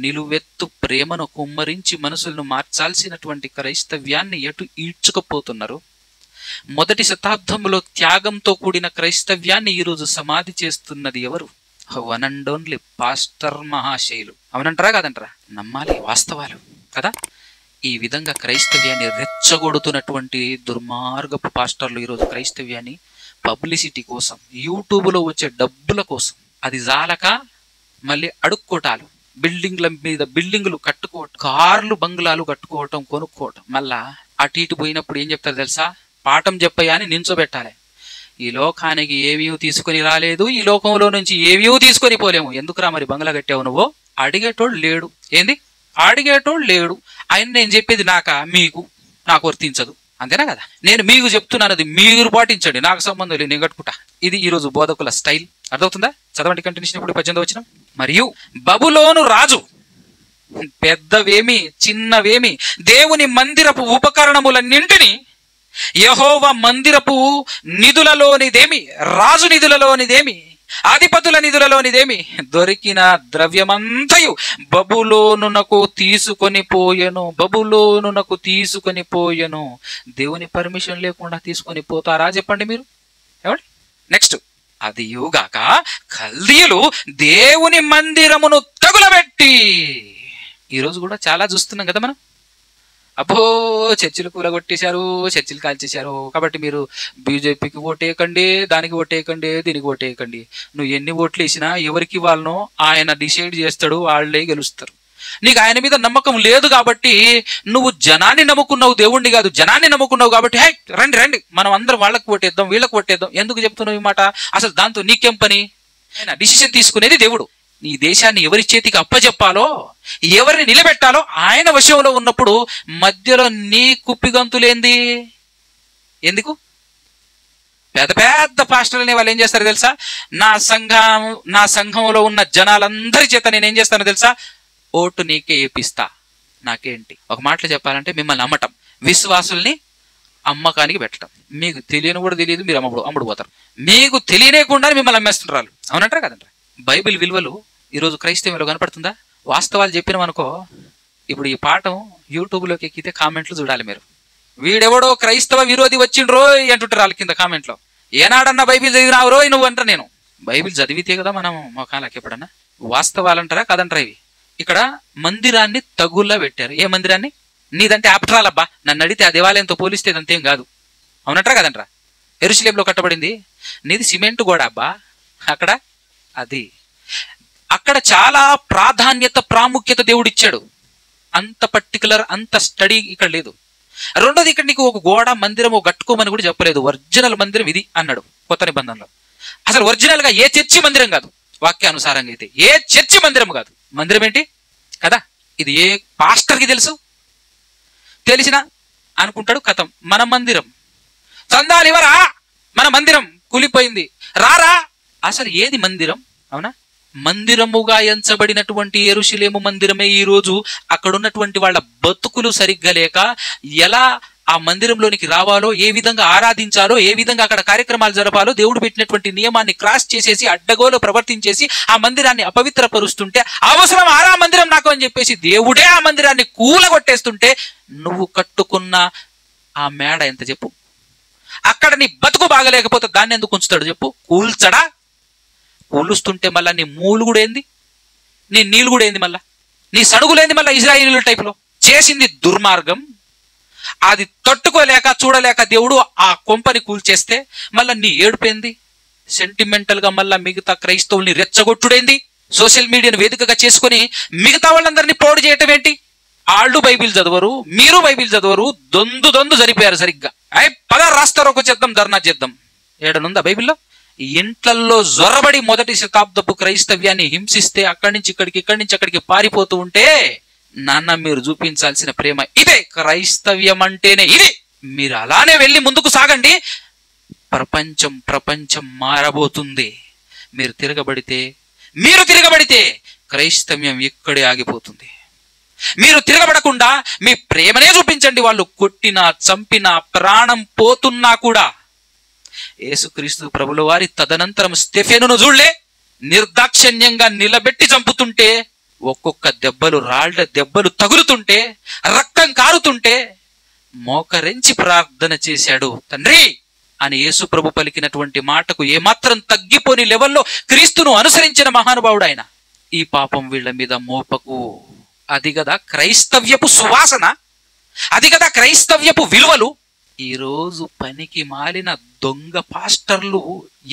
A: నిలువెత్తు ప్రేమను కుమ్మరించి మనసులను మార్చాల్సినటువంటి క్రైస్తవ్యాన్ని ఎటు ఈడ్చుకపోతున్నారు? మొదటి శతాబ్దంలో త్యాగంతో కూడిన క్రైస్తవ్యాన్ని ఈరోజు సమాధి చేస్తున్నది ఎవరు? One and only pastor Mahashailu. అవునంటారా కాదంటారా? నమ్మాలి, వాస్తవాలు కదా. ఈ విధంగా క్రైస్తవ్యాన్ని రెచ్చగొడుతున్నటువంటి దుర్మార్గపు పాస్టర్లు ఈరోజు క్రైస్తవ్యాన్ని పబ్లిసిటీ కోసం, యూట్యూబ్లో వచ్చే డబ్బుల కోసం, అది జాలక మళ్ళీ అడుక్కోటాలు, బిల్డింగ్ల మీద బిల్డింగులు కట్టుకోవటం, కార్లు బంగ్లాలు కట్టుకోవటం, కొనుక్కోవటం, మళ్ళా అటు ఇటు పోయినప్పుడు ఏం చెప్తారు తెలుసా? పాఠం చెప్పయ్యా అని నించోబెట్టాలి. ఈ లోకానికి ఏమీ తీసుకొని రాలేదు, ఈ లోకంలో నుంచి ఏమీ తీసుకొని పోలేము. ఎందుకురా మరి బంగ్లా కట్టావు నువ్వు? అడిగేటోడు లేడు. ఏంది? అడిగేటోడు లేడు. ఆయన నేను చెప్పేది నాకు వర్తించదు, అంతేనా కదా? నేను మీకు చెప్తున్నాను, అది మీరు పాటించండి, నాకు సంబంధం లేదు, నేను కట్టుకుంటా. ఇది ఈరోజు బోధకుల స్టైల్. అర్థమవుతుందా? చదవండి, కంటిన్యూషన్ ఇప్పుడు 18వ వచనం. మరియు బబులోను రాజు పెద్దవేమి చిన్నవేమి దేవుని మందిరపు ఉపకరణములన్నింటినీ యెహోవా మందిరపు నిధులలోనిదేమి, రాజు నిధులలోనిదేమి, అధిపతుల నిధులలోనిదేమి దొరికిన ద్రవ్యమంతయు బబులోనునకు తీసుకొని పోయెను. దేవుని పర్మిషన్ లేకుండా తీసుకొని పోతారా చెప్పండి మీరు? ఎవరు? నెక్స్ట్, అది యుగాక కల్దీయులు దేవుని మందిరమును తగులబెట్టి. ఈరోజు కూడా చాలా చూస్తున్నాం కదా మనం. అబ్బో చర్చిలు కూలగొట్టేశారు, చర్చిలు కాల్చేశారు, కాబట్టి మీరు బీజేపీకి ఓటేయకండి, దానికి ఓటేయకండి, దీనికి ఓటేయకండి. నువ్వు ఎన్ని ఓట్లు వేసినా ఎవరికి వాళ్ళనో ఆయన డిసైడ్ చేస్తాడు, వాళ్ళే గెలుస్తారు. నీకు ఆయన మీద నమ్మకం లేదు కాబట్టి నువ్వు జనాన్ని నమ్ముకున్నావు, దేవుణ్ణి కాదు. జనాన్ని నమ్ముకున్నావు కాబట్టి హే రండి రండి మనం అందరం వాళ్ళకి ఓటేద్దాం, వీళ్ళకి ఓటేద్దాం. ఎందుకు చెప్తున్నావు ఈ మాట? అసలు దాంతో నీకేం పని? ఆయన డిసిషన్ తీసుకునేది దేవుడు. ఈ దేశాన్ని ఎవరి చేతికి అప్పచెప్పాలో, ఎవరిని నిలబెట్టాలో ఆయన వశంలో ఉన్నప్పుడు మధ్యలో నీ కుప్పిగంతులేంది? ఎందుకు? పెద్ద పెద్ద పాస్టర్లు అనే వాళ్ళు ఏం చేస్తారు తెలుసా? నా సంఘంలో ఉన్న జనాలందరి చేత నేను ఏం చేస్తానో తెలుసా? ఓటు నీకే వేపిస్తా, నాకేంటి? ఒక మాటలో చెప్పాలంటే మిమ్మల్ని అమ్మటం, విశ్వాసుల్ని అమ్మకానికి పెట్టడం. మీకు తెలియని కూడా తెలియదు, మీరు అమ్ముడు పోతారు. మీకు తెలియనేకుండా మిమ్మల్ని అమ్మేస్తుంటారు. అవునంటారా కదంటారా? బైబిల్ విలువలు ఈరోజు క్రైస్తవంలో కనపడుతుందా? వాస్తవాలు చెప్పినామనుకో, ఇప్పుడు ఈ పాఠం యూట్యూబ్లోకి ఎక్కితే కామెంట్లు చూడాలి మీరు. వీడెవడో క్రైస్తవ విరోధి వచ్చిండ్రో అంటుంటారు వాళ్ళ కింద కామెంట్లో. ఏనాడన్నా బైబిల్ చదివినావు రో నువ్వు అంటారు. నేను బైబిల్ చదివితే కదా మనం మొఖాలకి ఎప్పుడన్నా. వాస్తవాలంటారా కాదంటారా? ఇవి ఇక్కడ మందిరాన్ని తగుల్లా పెట్టారు. ఏ మందిరాన్ని? నీదంటే ఆప్టరాల్ అబ్బా, నన్ను అడిగితే ఆ దేవాలయంతో పోలిస్తే అంతేం కాదు. అవునంటారా కదంటారా? యెరూషలేములో కట్టబడింది, నీది సిమెంట్ గోడ అబ్బా. అక్కడ చాలా ప్రాముఖ్యత దేవుడు ఇచ్చాడు. అంత పర్టికులర్, అంత స్టడీ ఇక్కడ లేదు. రెండోది, ఇక్కడ నీకు ఒక గోడ మందిరం కట్టుకోమని కూడా చెప్పలేదు. ఒరిజినల్ మందిరం ఇది అన్నాడు కొత్త నిబంధనలో. అసలు ఒరిజినల్ గా ఏ చర్చి మందిరం కాదు, వాక్యానుసారంగా అయితే ఏ చర్చి మందిరం కాదు. మందిరం ఏంటి కదా? ఇది ఏ పాస్టర్కి తెలిసినా అనుకుంటాడు, కథం మన మందిరం చందాలు ఇవరా, మన మందిరం కూలిపోయింది రారా. అసలు ఏది మందిరం? అవునా? మందిరముగా ఎంచబడినటువంటి యెరూషలేము మందిరమే ఈ రోజు అక్కడ ఉన్నటువంటి వాళ్ళ బతుకులు సరిగ్గా లేక ఎలా ఆ మందిరంలోనికి రావాలో, ఏ విధంగా ఆరాధించాలో, ఏ విధంగా అక్కడ కార్యక్రమాలు జరపాలో దేవుడు పెట్టినటువంటి నియమాన్ని క్రాస్ చేసేసి అడ్డగోలు ప్రవర్తించేసి ఆ మందిరాన్ని అపవిత్రపరుస్తుంటే, అవసరం ఆరా మందిరం నాకు అని చెప్పేసి దేవుడే ఆ మందిరాన్ని కూలగొట్టేస్తుంటే నువ్వు కట్టుకున్న ఆ మేడ ఎంత చెప్పు? అక్కడ నీ బతుకు బాగలేకపోతే దాన్ని ఎందుకు ఉంచుతాడు చెప్పు? కూల్చడా? కూలుస్తుంటే మళ్ళా నీ మూలు కూడా ఏంది, నీ నీళ్ళు కూడా ఏంది, మళ్ళా నీ సడుగులేంది, మళ్ళీ ఇజ్రాయేలీల టైపులో చేసింది దుర్మార్గం. అది తట్టుకోలేక చూడలేక దేవుడు ఆ కొంపని కూల్చేస్తే మళ్ళీ నీ ఏడుపేంది? సెంటిమెంటల్గా మళ్ళీ మిగతా క్రైస్తవుల్ని రెచ్చగొట్టుడేంది? సోషల్ మీడియాను వేదికగా చేసుకొని మిగతా వాళ్ళందరినీ పోడు చేయటం ఏంటి? వాళ్ళు బైబిల్ చదవరు, మీరు బైబిల్ చదవరు, దొందు జరిపారు సరిగ్గా. పద రాస్తారు, ఒక చేద్దాం, ధర్నా చేద్దాం. ఏడనుందా బైబిల్లో? ఇంట్లల్లో జొరబడి మొదటి శతాబ్దపు క్రైస్తవ్యాన్ని హింసిస్తే అక్కడి నుంచి ఇక్కడికి, ఇక్కడి నుంచి అక్కడికి పారిపోతూ ఉంటే, నాన్న మీరు చూపించాల్సిన ప్రేమ ఇదే. క్రైస్తవ్యం అంటేనే ఇది. మీరు అలానే వెళ్ళి ముందుకు సాగండి. ప్రపంచం మారబోతుంది. మీరు తిరగబడితే క్రైస్తవ్యం ఇక్కడే ఆగిపోతుంది. మీరు తిరగబడకుండా మీ ప్రేమనే చూపించండి. వాళ్ళు కొట్టినా, చంపినా, ప్రాణం పోతున్నా కూడా. యేసుక్రీస్తు ప్రభుల వారి తదనంతరం స్టెఫెనును చూడలే, నిర్దాక్షిణ్యంగా నిలబెట్టి చంపుతుంటే, ఒక్కొక్క దెబ్బలు, రాళ్ల దెబ్బలు తగులుతుంటే, రక్తం కారుతుంటే మోకరించి ప్రార్థన చేశాడు. తండ్రి అని యేసు ప్రభు పలికినటువంటి మాటకు ఏమాత్రం తగ్గిపోని లెవెల్లో క్రీస్తును అనుసరించిన మహానుభావుడు ఆయన. ఈ పాపం వీళ్ళ మీద మోపకు. అది కదా క్రైస్తవ్యపు సువాసన, అది కదా క్రైస్తవ్యపు విలువలు. ఈరోజు పనికి మాలిన దొంగ పాస్టర్లు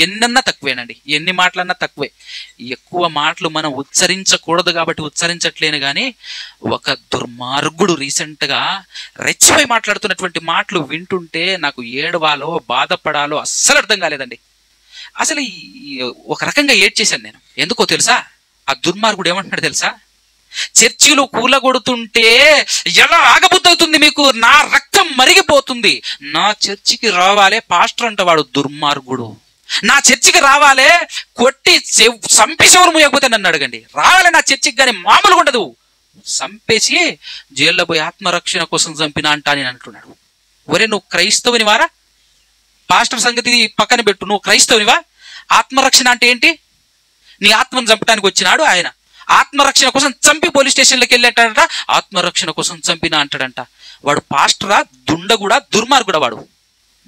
A: ఎన్నన్నా తక్కువేనండి, ఎన్ని మాటలన్నా తక్కువే. ఎక్కువ మాటలు మనం ఉచ్చరించకూడదు కాబట్టి ఉచ్చరించట్లేను కానీ, ఒక దుర్మార్గుడు రీసెంట్గా రెచ్చిపోయి మాట్లాడుతున్నటువంటి మాటలు వింటుంటే నాకు ఏడవాలో బాధపడాలో అస్సలు అర్థం కాలేదండి. అసలు ఒక రకంగా ఏడ్చేశాను నేను. ఎందుకో తెలుసా? ఆ దుర్మార్గుడు ఏమంటున్నాడు తెలుసా? చర్చిలు కూలగొడుతుంటే ఎలా ఆగబుద్ధి అవుతుంది మీకు? నా రక్తం మరిగిపోతుంది. నా చర్చికి రావాలే పాస్టర్ అంట వాడు దుర్మార్గుడు. నా చర్చికి రావాలే, కొట్టి చంపేసేవారు మూయకపోతే నన్ను అడగండి. రావాలే నా చర్చికి, కానీ మామూలుగా ఉండదు. చంపేసి జైల్లో పోయి ఆత్మరక్షణ కోసం చంపినా అంటా నేను అంటున్నాడు. ఒరే నువ్వు క్రైస్తవునివారా? పాస్టర్ సంగతి పక్కన పెట్టు, నువ్వు క్రైస్తవునివా? ఆత్మరక్షణ అంటే ఏంటి? నీ ఆత్మను చంపడానికి వచ్చినాడు ఆయన. ఆత్మరక్షణ కోసం చంపి పోలీస్ స్టేషన్లోకి వెళ్ళేటాడంట. ఆత్మరక్షణ కోసం చంపినా అంటాడంట. వాడు పాస్టరా, దుండగుడా, దుర్మార్గుడా? వాడు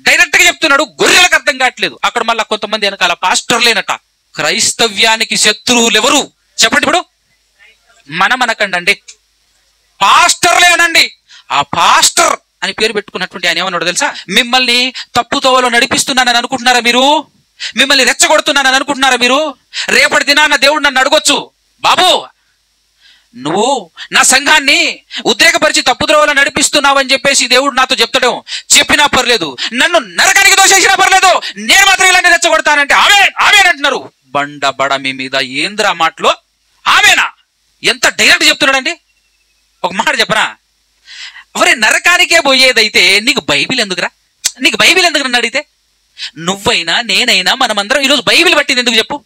A: డైరెక్ట్ గా చెప్తున్నాడు. గొర్రెలకు అర్థం కావట్లేదు. అక్కడ మళ్ళీ కొంతమంది వెనకాల పాస్టర్లేనట. క్రైస్తవ్యానికి శత్రువులు ఎవరు చెప్పండి ఇప్పుడు? మనకండి, పాస్టర్లేనండి. ఆ పాస్టర్ అని పేరు పెట్టుకున్నటువంటి ఆయన ఏమన్నాడు తెలుసా? మిమ్మల్ని తప్పుతోవలో నడిపిస్తున్నానని అనుకుంటున్నారా మీరు? మిమ్మల్ని రెచ్చగొడుతున్నానని అనుకుంటున్నారా మీరు? రేపటి దినాన దేవుడు నన్ను అడగొచ్చు, బాబు నువ్వు నా సంఘాన్ని ఉద్రేకపరిచి తప్పుద్రోవలో నడిపిస్తున్నావని చెప్పేసి దేవుడు నాతో చెప్తాడు. చెప్పినా పర్లేదు, నన్ను నరకానికి దోషేసినా పర్లేదు, నేను మాత్రం ఇలాంటి రెచ్చగొడతానంటే ఆమెన్ అంటున్నారు. బడ మీ మీద ఏంద్రా మాటలో ఆమెనా? ఎంత డైరెక్ట్ చెప్తున్నాడండి. ఒక మాట చెప్పనా? ఎవరే నరకానికే పోయేదైతే నీకు బైబిల్ ఎందుకురా? నీకు బైబిల్ ఎందుకు నన్ను అడిగితే? నువ్వైనా నేనైనా మనమందరం ఈరోజు బైబిల్ పట్టింది ఎందుకు చెప్పు?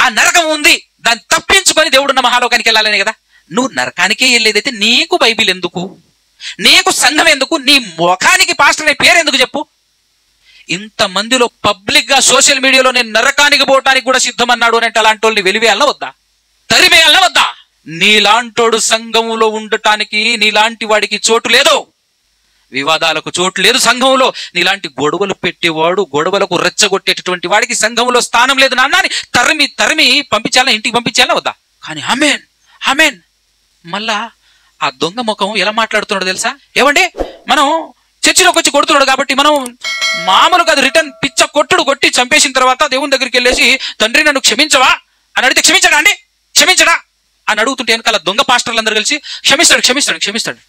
A: ఆ నరకం ఉంది, దాన్ని తప్పించుకొని దేవుడున్న మహాలోకానికి వెళ్ళాలనే కదా. నువ్వు నరకానికే వెళ్ళేదైతే నీకు బైబిల్ ఎందుకు? నీకు సంఘం ఎందుకు? నీ ముఖానికి పాస్టర్ అనే పేరు ఎందుకు చెప్పు? ఇంతమందిలో పబ్లిక్ గా సోషల్ మీడియాలో నేను నరకానికి పోవటానికి కూడా సిద్ధమన్నాడు అంటే అలాంటి వాళ్ళని వెలివేయాలనా వద్దా? తరిమేయాలనా వద్దా? నీలాంటోడు సంఘములో ఉండటానికి నీలాంటి వాడికి చోటు లేదు. వివాదాలకు చోటు లేదు సంఘంలో. నీలాంటి గొడవలు పెట్టేవాడు, గొడవలకు రెచ్చగొట్టేటటువంటి వాడికి సంఘంలో స్థానం లేదు నాన్న అని తరిమి పంపించాలా, ఇంటికి పంపించాలా వద్దా? కానీ ఆమెన్ మళ్ళా ఆ దొంగ ముఖం ఎలా మాట్లాడుతున్నాడు తెలుసా? ఏమండి మనం చర్చిలోకి వచ్చి కొడుతున్నాడు కాబట్టి మనం మామూలు కాదు, రిటర్న్ పిచ్చ కొట్టి చంపేసిన తర్వాత దేవుని దగ్గరికి వెళ్ళేసి తండ్రి నన్ను క్షమించవా అని అడిగితే క్షమించడా అని అడుగుతుంటే వెనకాల దొంగ పాస్టర్లు అందరూ కలిసి క్షమిస్తాడు.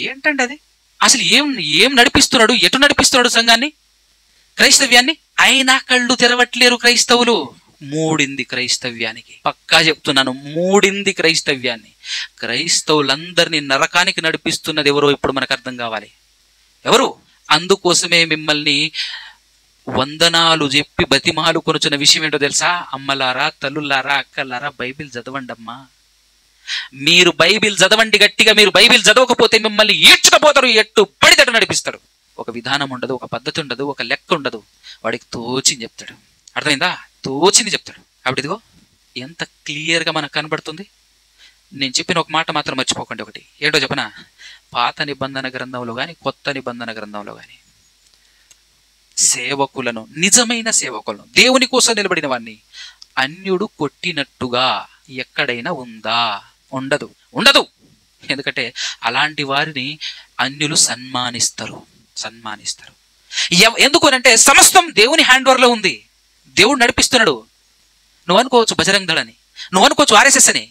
A: ఏంటండి అది? అసలు ఏం నడిపిస్తున్నాడు? ఎటు నడిపిస్తున్నాడు సంఘాన్ని, క్రైస్తవ్యాన్ని? అయినా కళ్ళు తెరవట్లేరు క్రైస్తవులు. మూడింది క్రైస్తవ్యానికి, పక్కా చెప్తున్నాను, మూడింది క్రైస్తవ్యాన్ని. క్రైస్తవులందరినీ నరకానికి నడిపిస్తున్నది ఎవరో ఇప్పుడు మనకు అర్థం కావాలి. ఎవరు? అందుకోసమే మిమ్మల్ని వందనాలు చెప్పి బతిమాలు కొనుచున్న విషయం ఏంటో తెలుసా? అమ్మలారా, తల్లులారా, అక్కలారా, బైబిల్ చదవండి అమ్మా. మీరు బైబిల్ చదవండి గట్టిగా. మీరు బైబిల్ చదవకపోతే మిమ్మల్ని ఈడ్చుకపోతారు, ఎట్టు పడితేట్టు నడిపిస్తారు. ఒక విధానం ఉండదు, ఒక పద్ధతి ఉండదు, ఒక లెక్క ఉండదు. వాడికి తోచింది చెప్తాడు. అర్థమైందా? తోచింది చెప్తాడు. కాబట్టి ఇదిగో ఎంత క్లియర్గా మనకు కనబడుతుంది. నేను చెప్పిన ఒక మాట మాత్రం మర్చిపోకండి. ఒకటి ఏంటో చెప్పనా? పాత నిబంధన గ్రంథంలో కానీ కొత్త నిబంధన గ్రంథంలో కానీ సేవకులను, నిజమైన సేవకులను, దేవుని కోసం నిలబడిన వాడిని అన్యుడు కొట్టినట్టుగా ఎక్కడైనా ఉందా? ఉండదు. ఎందుకంటే అలాంటి వారిని అన్యులు సన్మానిస్తారు. ఎందుకు అంటే సమస్తం దేవుని హ్యాండ్ ఓవర్లో ఉంది. దేవుడు నడిపిస్తున్నాడు. నువ్వు అనుకోవచ్చు బజరంగ్ దళ్ అని, నువ్వు అనుకోవచ్చు ఆర్ఎస్ఎస్ అని.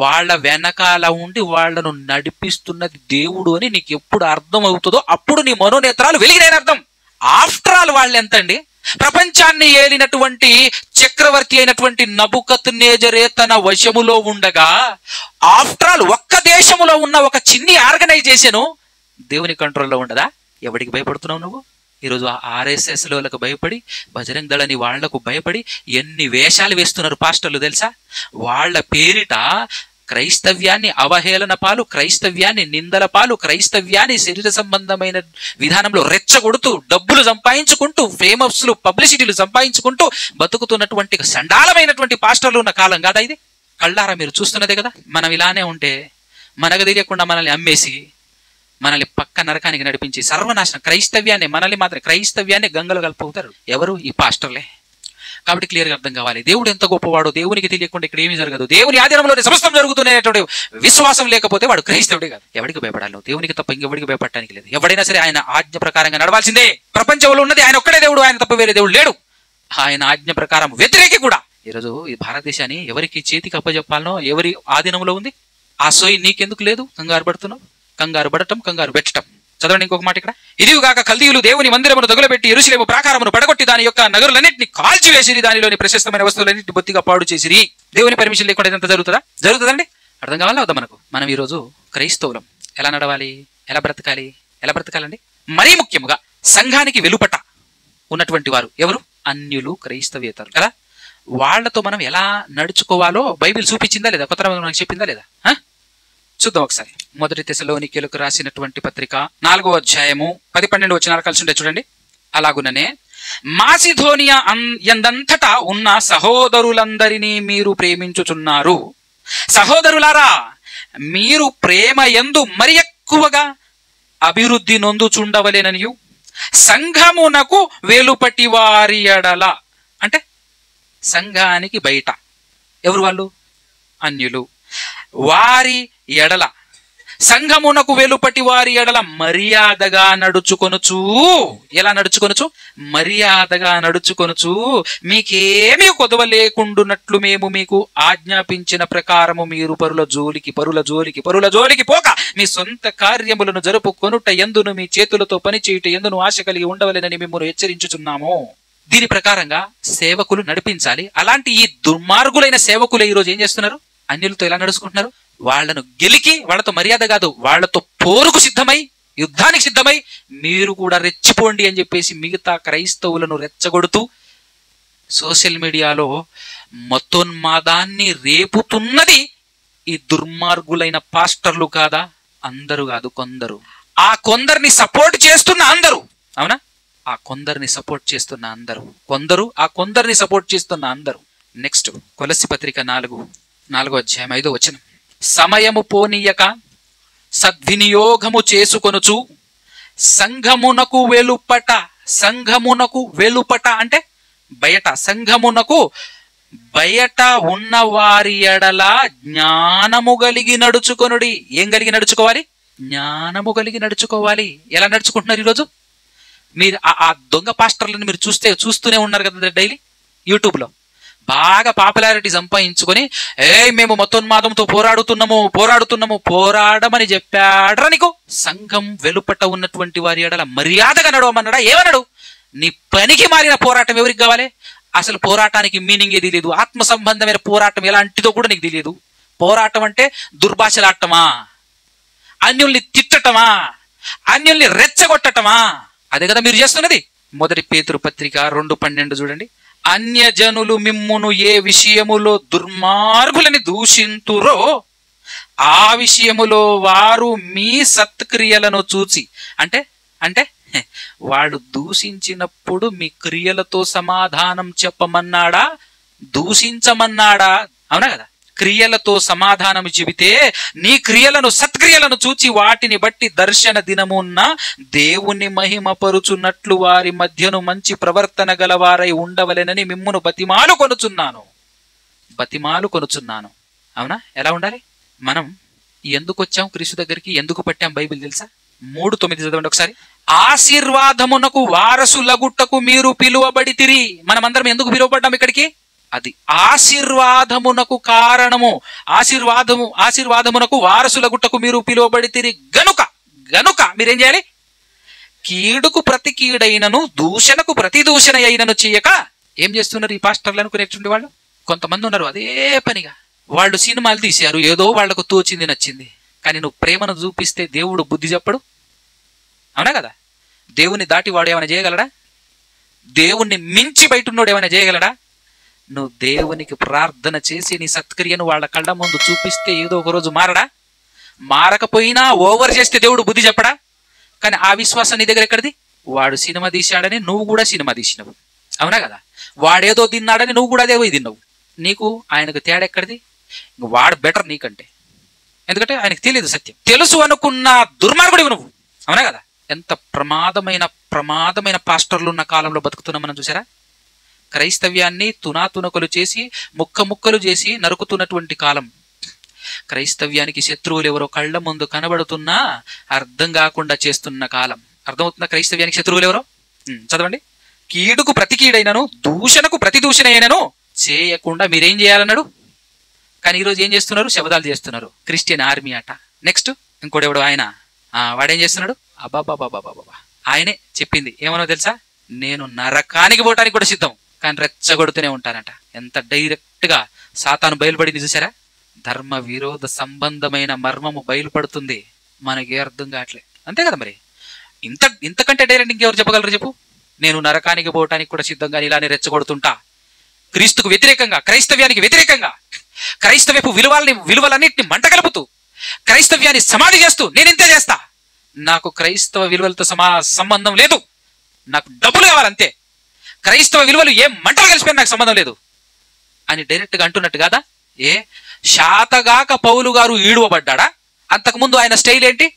A: వాళ్ళ వెనకాల ఉండి వాళ్ళను నడిపిస్తున్నది దేవుడు అని నీకు ఎప్పుడు అర్థం అవుతుందో అప్పుడు నీ మనోనేత్రాలు వెలిగిన అర్థం. ఆఫ్టర్ ఆల్ వాళ్ళు ఎంతండి, ప్రపంచాన్ని ఏలినటువంటి చక్రవర్తి అయినటువంటి నబుకద్నెజరే తన వశములో ఉండగా, ఆఫ్టర్ ఆల్ ఒక్క దేశములో ఉన్న ఒక చిన్ని ఆర్గనైజేషన్ దేవుని కంట్రోల్లో ఉండదా? ఎవడికి భయపడుతున్నావు నువ్వు? ఈరోజు ఆర్ఎస్ఎస్లకు భయపడి, బజరంగ్ దళ్ అని వాళ్లకు భయపడి ఎన్ని వేషాలు వేస్తున్నారు పాస్టర్లు తెలుసా? వాళ్ళ పేరిట క్రైస్తవ్యాన్ని అవహేళన పాలు, క్రైస్తవ్యాన్ని నిందల పాలు, క్రైస్తవ్యాన్ని శరీర సంబంధమైన విధానంలో రెచ్చగొడుతూ డబ్బులు సంపాదించుకుంటూ ఫేమస్లు పబ్లిసిటీలు సంపాదించుకుంటూ బతుకుతున్నటువంటి సండాలమైనటువంటి పాస్టర్లు ఉన్న కాలం కాదా ఇది? కళ్ళారా మీరు చూస్తున్నదే కదా. మనం ఇలానే ఉంటే మనకు తెలియకుండా మనల్ని అమ్మేసి మనల్ని పక్క నరకానికి నడిపించి సర్వనాశనం, క్రైస్తవ్యాన్ని మనల్ని మాత్రం క్రైస్తవ్యాన్ని గంగలు కలుపుతారు ఎవరు? ఈ పాస్టర్లే. కాబట్టి క్లియర్గా అర్థం కావాలి, దేవుడు ఎంత గొప్పవాడో దేవునికి తెలియకుండా ఇక్కడ ఏమీ జరగదు. దేవుని ఆధీనంలోనే సమస్తం జరుగుతున్నటువంటి విశ్వాసం లేకపోతే వాడు క్రైస్తవుడే కాదు. ఎవరికి భయపడాలి? దేవునికి తప్ప ఇంకెవరికి భయపడటానికి లేదు. ఎవడైనా సరే ఆయన ఆజ్ఞ ప్రకారంగా నడవాల్సిందే. ప్రపంచంలో ఉన్నది ఆయన ఒక్కడే దేవుడు, ఆయన తప్ప వేరే దేవుడు లేడు. ఆయన ఆజ్ఞ ప్రకారం వ్యతిరేకి కూడా. ఈరోజు ఈ భారతదేశాన్ని ఎవరికి చేతికి అప్పచెప్పాలనో, ఎవరి ఆధీనంలో ఉంది ఆ సోయి నీకెందుకు లేదు? కంగారు పడుతున్నావు. కంగారు పడటం, కంగారు పెట్టడం. చదవండి ఇంకొక మాట ఇక్కడ. ఇదిగాక కల్దీయులు దేవుని మందిరమును తగులబెట్టి యెరూషలేము ప్రాకారమును పడగొట్టి దాని యొక్క నగరులన్నింటినీ కాల్చివేసిరి, దానిలోని ప్రశస్తమైన వస్తువులన్నింటినీ బొత్తిగా పాడు చేసిరి. దేవుని పర్మిషన్ లేకుండా ఇదంతా జరుగుతుందండి? అర్థం కావాలా వద్దా మనకు? మనం ఈరోజు క్రైస్తవులం. ఎలా నడవాలి? ఎలా బ్రతకాలండి? మరీ ముఖ్యముగా సంఘానికి వెలుపట ఉన్నటువంటి వారు ఎవరు? అన్యులు, క్రైస్తవేతరులు కదా. వాళ్లతో మనం ఎలా నడుచుకోవాలో బైబిల్ చూపించిందా లేదా? కొత్త మనకు చెప్పిందా లేదా? చూద్దాం ఒకసారి. మొదటి తెస్సలోనికీయులకు రాసినటువంటి పత్రిక 4వ అధ్యాయము 10-12 వచనాలు కలిసి ఉండే చూడండి. అలాగుననే మాసిధోనియా యందంతటా ఉన్న సహోదరులందరినీ మీరు ప్రేమించుచున్నారు. సహోదరులారా, మీరు ప్రేమ యందు మరి ఎక్కువగా అభివృద్ధి నొందుచుండవలెననియు సంఘమునకు వెలుపటి వారి ఎడల, అంటే సంఘానికి బయట ఎవరు వాళ్ళు? అన్యులు. వారి ఎడల, సంఘమునకు వెలుపటి వారి ఎడల మర్యాదగా నడుచుకొనుచు. ఎలా నడుచుకొనుచు? మర్యాదగా నడుచుకొనుచు మీకేమీ కొదవ లేకుండునట్లు మేము మీకు ఆజ్ఞాపించిన ప్రకారము మీరు పరుల జోలికి పోక మీ సొంత కార్యములను జరుపుకొనుట ఎందును మీ చేతులతో పని చేయుట ఎందును ఆశ కలిగి ఉండవలెనని మిమ్మల్ని హెచ్చరించుచున్నాము. దీని ప్రకారంగా సేవకులు నడిపించాలి. అలాంటి ఈ దుర్మార్గులైన సేవకులు ఈరోజు ఏం చేస్తున్నారు? అన్యులతో ఎలా నడుచుకుంటున్నారు? వాళ్లను గెలికి, వాళ్లతో మర్యాద కాదు, వాళ్లతో పోరుకు సిద్ధమై, యుద్ధానికి సిద్ధమై మీరు కూడా రెచ్చిపోండి అని చెప్పేసి మిగతా క్రైస్తవులను రెచ్చగొడుతూ సోషల్ మీడియాలో మతోన్మాదాన్ని రేపుతున్నది ఈ దుర్మార్గులైన పాస్టర్లు కాదా? అందరూ కాదు, కొందరు. ఆ కొందరిని సపోర్ట్ చేస్తున్న అందరూ. అవునా? ఆ కొందరిని సపోర్ట్ చేస్తున్న అందరూ. ఆ కొందరిని సపోర్ట్ చేస్తున్న అందరూ. నెక్స్ట్ కొలస్సీ పత్రిక 4వ అధ్యాయం 5వ వచనం. సమయము పోనీయక సద్వినియోగము చేసుకొనుచు సంఘమునకు వెలుపట అంటే బయట, సంఘమునకు బయట ఉన్న వారి ఎడల జ్ఞానము కలిగి నడుచుకొనుడి. ఏం కలిగి నడుచుకోవాలి? జ్ఞానము కలిగి నడుచుకోవాలి. ఎలా నడుచుకుంటున్నారు ఈరోజు? మీరు ఆ దొంగ పాస్టర్లను మీరు చూస్తూనే ఉన్నారు కదా డైలీ యూట్యూబ్లో. బాగా పాపులారిటీ సంపాదించుకొని మేము మతోన్మాదంతో పోరాడమని చెప్పాడరా నీకు? సంఘం వెలుపట ఉన్నటువంటి వారి ఎడల మర్యాదగా నడవమన్నాడా? ఏమన్నాడు? నీ పనికి మారిన పోరాటం ఎవరికి కావాలి? అసలు పోరాటానికి మీనింగ్ ఏది లేదు. ఆత్మ సంబంధమైన పోరాటం ఎలాంటిదో కూడా నీకు తెలియదు. పోరాటం అంటే దుర్భాషలాడటమా, అన్యుల్ని తిట్టటమా, అన్యుల్ని రెచ్చగొట్టటమా? అదే కదా మీరు చేస్తున్నది. మొదటి పేతురు పత్రిక 2:12 చూడండి. అన్యజనులు మిమ్మును ఏ విషయములో దుర్మార్గులని దూషింతురో ఆ విషయములో వారు మీ సత్క్రియలను చూచి, అంటే వాడు దూషించినప్పుడు మీ క్రియలతో సమాధానం చెప్పమన్నాడా, దూషించమన్నాడా? అవునా కదా? క్రియలతో సమాధానం చెబితే నీ క్రియలను, సత్క్రియలను చూచి వాటిని బట్టి దర్శన దినమున్న దేవుని మహిమపరుచున్నట్లు వారి మధ్యను మంచి ప్రవర్తన గలవారై ఉండవలెనని మిమ్మును బతిమాలు కొనుచున్నాను. అవునా? ఎలా ఉండాలి? మనం ఎందుకు వచ్చాం క్రీస్తు దగ్గరికి, ఎందుకు పట్టాం బైబిల్ తెలుసా? 3:9 చదవండి ఒకసారి. ఆశీర్వాదమునకు వారసులగుట్టకు మీరు పిలువబడితిరి. మనమందరం ఎందుకు పిలువబడ్డాం ఇక్కడికి? అది ఆశీర్వాదమునకు కారణము. ఆశీర్వాదమునకు వారసులగుట్టకు మీరు పిలువబడితిరి గనుక మీరేం చేయాలి? కీడుకు ప్రతి కీడైనను దూషణకు ప్రతి దూషణ అయినను చేయక. ఏం చేస్తున్నారు ఈ పాస్టర్లు అనుకునేటువంటి వాళ్ళు? కొంతమంది ఉన్నారు అదే పనిగా. వాళ్ళు సినిమాలు తీశారు, ఏదో వాళ్లకు తోచింది నచ్చింది. కానీ నువ్వు ప్రేమను చూపిస్తే దేవుడు బుద్ధి చెప్పడు, అవునా కదా? దేవుని దాటి వాడు ఏమైనా చేయగలడా? దేవుణ్ణి మించి బయట ఉన్నోడు ఏమైనా చేయగలడా? నువ్వు దేవునికి ప్రార్థన చేసి నీ సత్క్రియను వాళ్ళ కళ్ళ ముందు చూపిస్తే ఏదో ఒక రోజు మారడా? మారకపోయినా ఓవర్ చేస్తే దేవుడు బుద్ధి చెప్పడా? కానీ ఆ విశ్వాసం నీ దగ్గర ఎక్కడిది? వాడు సినిమా తీశాడని నువ్వు కూడా సినిమా తీసినవు, అవునా కదా? వాడేదో తిన్నాడని నువ్వు కూడా అదేదో తిన్నావు. నీకు ఆయనకు తేడా ఎక్కడిది? వాడు బెటర్ నీకంటే. ఎందుకంటే ఆయనకు తెలియదు సత్యం. తెలుసు అనుకున్న దుర్మార్గుడివి నువ్వు, అవునా కదా? ఎంత ప్రమాదమైన పాస్టర్లు ఉన్న కాలంలో బతుకుతున్నాం మనం, చూసారా? క్రైస్తవ్యాన్ని తునాతునకలు చేసి ముక్కలు చేసి నరుకుతున్నటువంటి కాలం. క్రైస్తవ్యానికి శత్రువులు ఎవరో కళ్ళ ముందు కనబడుతున్నా అర్థం కాకుండా చేస్తున్న కాలం. అర్థమవుతుందా క్రైస్తవ్యానికి శత్రువులు ఎవరో? చదవండి. కీడుకు ప్రతి కీడైనను దూషణకు ప్రతి దూషణ అయినను చేయకుండా మీరేం చేయాలన్నాడు? కానీ ఈరోజు ఏం చేస్తున్నారు? శబదాలు చేస్తున్నారు. క్రిస్టియన్ ఆర్మీ అట. నెక్స్ట్ ఇంకోటి ఆయన వాడేం చేస్తున్నాడు? అబాబాబాబాబాబా, ఆయనే చెప్పింది ఏమనో తెలుసా? నేను నరకానికి పోవటానికి కూడా సిద్ధం, కానీ రెచ్చగొడుతూనే ఉంటానంట. ఎంత డైరెక్ట్ గా సాతాను బయలుపడింది చూసారా? ధర్మ విరోధ సంబంధమైన మర్మము బయలుపడుతుంది, మనకి అర్థం కావట్లే. అంతే కదా మరి. ఇంతకంటే డైరెక్ట్ ఇంకెవరు చెప్పగలరు చెప్పు? నేను నరకానికి పోవటానికి కూడా సిద్ధంగా ఇలానే రెచ్చగొడుతుంటా. క్రీస్తుకు వ్యతిరేకంగా, క్రైస్తవ్యానికి వ్యతిరేకంగా, క్రైస్తవ్యపు విలువలన్నింటినీ మంట కలుపుతూ, క్రైస్తవ్యాన్ని సమాధి చేస్తూ నేను ఇంతే చేస్తా. నాకు క్రైస్తవ విలువలతో సంబంధం లేదు, నాకు డబ్బులు కావాలంతే. క్రైస్తవ విలువలు ఏం మంటలు కలిసిపోయినా నాకు సంబంధం లేదు అని డైరెక్ట్ గా అంటున్నట్టు కాదా? శాతగాక పౌలు గారు ఈడువబడ్డా? అంతకుముందు ఆయన స్టైల్ ఏంటి?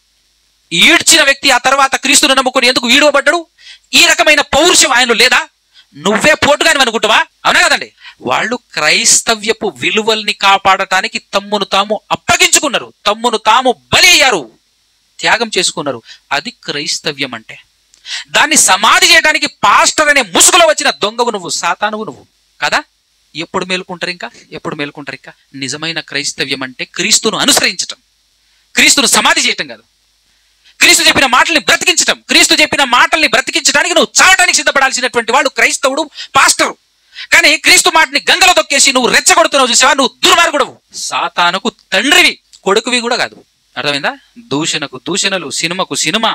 A: ఈడ్చిన వ్యక్తి ఆ తర్వాత క్రీస్తును నమ్ముకొని ఎందుకు ఈడువబడ్డాడు? ఈ రకమైన పౌరుషం ఆయనలో లేదా? నువ్వే పోటుగాని అనుకుంటావా? అవునా కదండి? వాళ్ళు క్రైస్తవ్యపు విలువల్ని కాపాడటానికి తమ్మును తాము అప్పగించుకున్నారు, తమ్మును తాము బలి అయ్యారు, త్యాగం చేసుకున్నారు. అది క్రైస్తవ్యం అంటే. దాన్ని సమాధి చేయడానికి పాస్టర్ అనే ముసుగులో వచ్చిన దొంగవు నువ్వు, సాతానువు నువ్వు కదా? ఎప్పుడు మేలుకుంటారు ఇంకా? నిజమైన క్రైస్తవ్యం అంటే క్రీస్తును అనుసరించటం, క్రీస్తును సమాధి చేయటం కాదు. క్రీస్తు చెప్పిన మాటల్ని బ్రతికించటం. క్రీస్తు చెప్పిన మాటల్ని బ్రతికించడానికి నువ్వు చావటానికి సిద్ధపడాల్సినటువంటి వాడు క్రైస్తవుడు, పాస్టరు. కానీ క్రీస్తు మాటని గంగలో దొక్కేసి నువ్వు రెచ్చగొడుతున్నావు చూసావా? నువ్వు దుర్మార్గుడవు, సాతానుకు తండ్రివి, కొడుకువి కూడా కాదు. అర్థమైందా? దూషణకు దూషణలు, సినిమాకు సినిమా,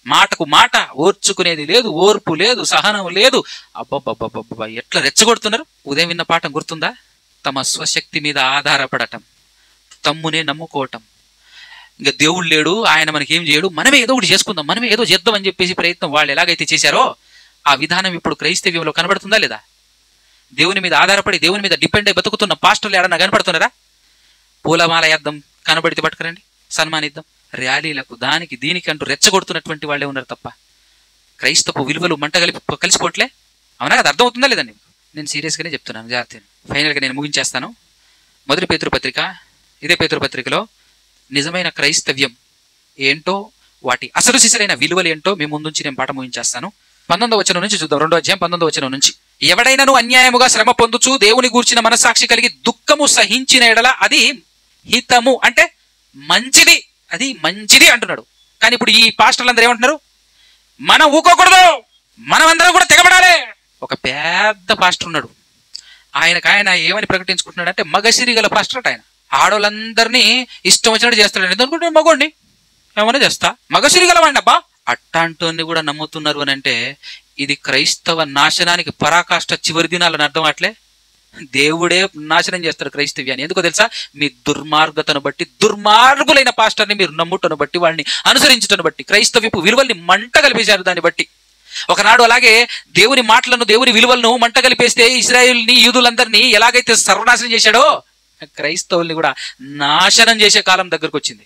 A: మాటకు మాట, ఓర్చుకునేది లేదు, ఓర్పు లేదు, సహనం లేదు. అబ్బబ్బబ్బబ్బబ్బా, ఎట్లా రెచ్చగొడుతున్నారు! ఉదయం విన్న పాఠం గుర్తుందా? తమ స్వశక్తి మీద ఆధారపడటం, తమ్మునే నమ్ముకోవటం. ఇంకా దేవుడు లేడు, ఆయన మనకి ఏం చేయడు, మనమే ఏదో ఒకటి చేసుకుందాం, మనమే ఏదో చేద్దాం అని చెప్పేసి ప్రయత్నం వాళ్ళు ఎలాగైతే చేశారో ఆ విధానం ఇప్పుడు క్రైస్తవ్యంలో కనబడుతుందా లేదా? దేవుని మీద ఆధారపడి, దేవుని మీద డిపెండ్ అయి బతుకుతున్న పాస్టర్లు ఏడన్నా కనపడుతున్నారా? పూలమాల వేద్దాం, కనబడితే పట్టుకురండి, సన్మానిద్దాం, ర్యాలీలకు దానికి దీనికి అంటూ రెచ్చగొడుతున్నటువంటి వాళ్ళే ఉన్నారు తప్ప క్రైస్తవ విలువలు మంట కలిసిపోవట్లే. అవునా కదా? అర్థమవుతుందా లేదండి? నేను సీరియస్గానే చెప్తున్నాను, జాగ్రత్త. ఫైనల్గా నేను ముగించేస్తాను. మొదటి పేతురుపత్రిక, ఇదే పేతురుపత్రికలో నిజమైన క్రైస్తవ్యం ఏంటో, వాటి అసలు సిసలైన విలువలు ఏంటో మీ ముందుంచి నేను పాఠం ముగించేస్తాను. 19వ వచనం నుంచి చూద్దాం. 2వ అధ్యాయం 19వ వచనం నుంచి. ఎవడైనాను అన్యాయముగా శ్రమ పొందుచు దేవుని గూర్చిన మనస్సాక్షి కలిగి దుఃఖము సహించిన ఎడల అది హితము, అంటే మంచిది, అది మంచిది అంటున్నాడు. కానీ ఇప్పుడు ఈ పాస్టర్లు అందరూ ఏమంటున్నారు? మనం ఊకోకూడదు, మనమందరం కూడా తెగబడాలి. ఒక పెద్ద పాస్టర్ ఉన్నాడు, ఆయన ఏమని ప్రకటించుకుంటున్నాడు అంటే మగసిరి గల పాస్టర్ అట. ఆయన ఆడోళ్ళందరినీ ఇష్టం వచ్చినట్టు చేస్తాడు. ఎందుకంటే మగోడిని ఏమైనా చేస్తా, మగసిరి గలవాడిని అబ్బా. అట్టాంటోని కూడా నమ్ముతున్నారు అని అంటే ఇది క్రైస్తవ నాశనానికి పరాకాష్ట చివరి దినాలని అర్థం అట్లే. దేవుడే నాశనం చేస్తాడు క్రైస్తవ్యాన్ని. ఎందుకో తెలుసా? మీ దుర్మార్గతను బట్టి, దుర్మార్గులైన పాస్టర్ని మీరు నమ్ముటను బట్టి, వాళ్ళని అనుసరించటను బట్టి, క్రైస్తవ్యపు విలువల్ని మంట కలిపేశారు. దాన్ని బట్టి ఒకనాడు అలాగే దేవుని మాటలను, దేవుని విలువలను మంట కలిపేస్తే ఇశ్రాయేలుని, యూదులందరినీ ఎలాగైతే సర్వనాశనం చేశాడో క్రైస్తవుల్ని కూడా నాశనం చేసే కాలం దగ్గరకు వచ్చింది.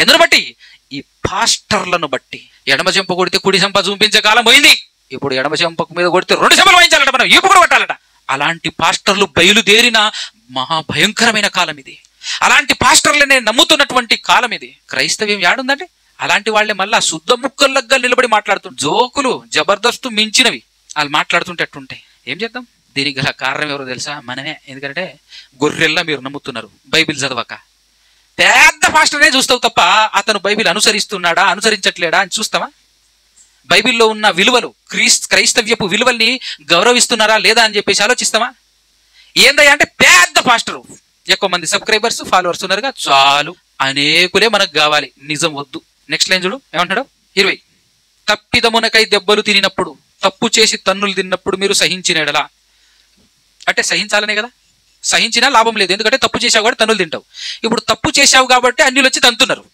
A: ఎందును బట్టి? ఈ పాస్టర్లను బట్టి. ఎడమ చెంప కొడితే కుడి చెంప చూపించే కాలం పోయింది. ఇప్పుడు ఎడమ చెంపకు మీద కొడితే 2 చెంపలు వాయించాలట, మనం ఈపు కూడా పట్టాలట. అలాంటి పాస్టర్లు బయలుదేరిన మహాభయంకరమైన కాలం ఇది. అలాంటి పాస్టర్లనే నమ్ముతున్నటువంటి కాలం ఇది. క్రైస్తవ్యం యాడుందంటే అలాంటి వాళ్ళే మళ్ళా శుద్ధ ముక్కల్లాగా నిలబడి మాట్లాడుతుంటారు. జోకులు జబర్దస్తు మించినవి వాళ్ళు మాట్లాడుతుంటే అట్టుంటాయి. ఏం చేద్దాం? దీనికి గల కారణం ఎవరో తెలుసా? మనమే. ఎందుకంటే గొర్రెల్లా మీరు నమ్ముతున్నారు బైబిల్ చదవక. పెద్ద పాస్టర్నే చూస్తావు తప్ప అతను బైబిల్ అనుసరిస్తున్నాడా అనుసరించట్లేడా అని చూస్తావా? బైబిల్లో ఉన్న విలువలు, క్రైస్తవ్యపు విలువల్ని గౌరవిస్తున్నారా లేదా అని చెప్పేసి ఆలోచిస్తావా? ఏందయ్యా అంటే పెద్ద పాస్టరు, ఎక్కువ మంది సబ్స్క్రైబర్స్ ఫాలోవర్స్ ఉన్నారుగా, చాలు, అనేకులే మనకు కావాలి, నిజం వద్దు. నెక్స్ట్ లైన్ చూడు ఏమంటాడు? 20. తప్పిదమునకై దెబ్బలు తినినప్పుడు, తప్పు చేసి తన్నులు తిన్నప్పుడు మీరు సహించినడలా. అంటే సహించాలనే కదా, సహించినా లాభం లేదు. ఎందుకంటే తప్పు చేసావు కాబట్టి తన్నులు తింటావు. ఇప్పుడు తప్పు చేసావు కాబట్టి అన్యులు వచ్చి తంతున్నారు.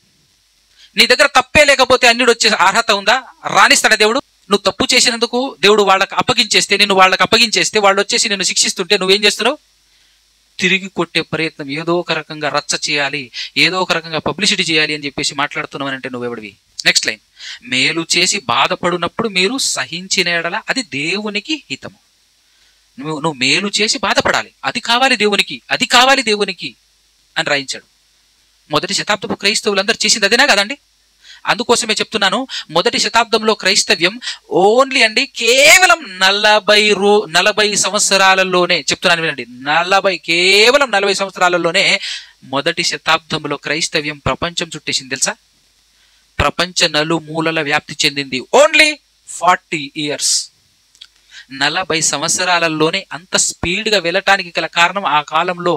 A: నీ దగ్గర తప్పే లేకపోతే అన్యుడు వచ్చే అర్హత ఉందా? రాణిస్తాడా దేవుడు? నువ్వు తప్పు చేసినందుకు దేవుడు వాళ్ళకి అప్పగించేస్తే, నిన్ను వాళ్ళకి అప్పగించేస్తే, వాళ్ళు వచ్చేసి నిన్ను శిక్షిస్తుంటే నువ్వేం చేస్తున్నావు? తిరిగి కొట్టే ప్రయత్నం, ఏదో ఒక రకంగా రచ్చ చేయాలి, ఏదో ఒక రకంగా పబ్లిసిటీ చేయాలి అని చెప్పేసి మాట్లాడుతున్నావు అంటే నువ్వెవడివి? నెక్స్ట్ లైన్, మేలు చేసి బాధపడినప్పుడు మీరు సహించిన ఎడల అది దేవునికి హితము. నువ్వు మేలు చేసి బాధపడాలి, అది కావాలి దేవునికి, అది కావాలి దేవునికి అని రాయించాడు. మొదటి శతాబ్దపు క్రైస్తవులందరూ చేసింది అదేనా కదండి? అందుకోసమే చెప్తున్నాను, మొదటి శతాబ్దంలో క్రైస్తవ్యం ఓన్లీ అండి కేవలం 40 సంవత్సరాలలోనే, చెప్తున్నాను వినండి, కేవలం 40 సంవత్సరాలలోనే మొదటి శతాబ్దంలో క్రైస్తవ్యం ప్రపంచం చుట్టేసింది తెలుసా? ప్రపంచ నలుమూలల వ్యాప్తి చెందింది. Only 40 years. 40 సంవత్సరాలలోనే అంత స్పీడ్గా వెళ్ళటానికి గల కారణం, ఆ కాలంలో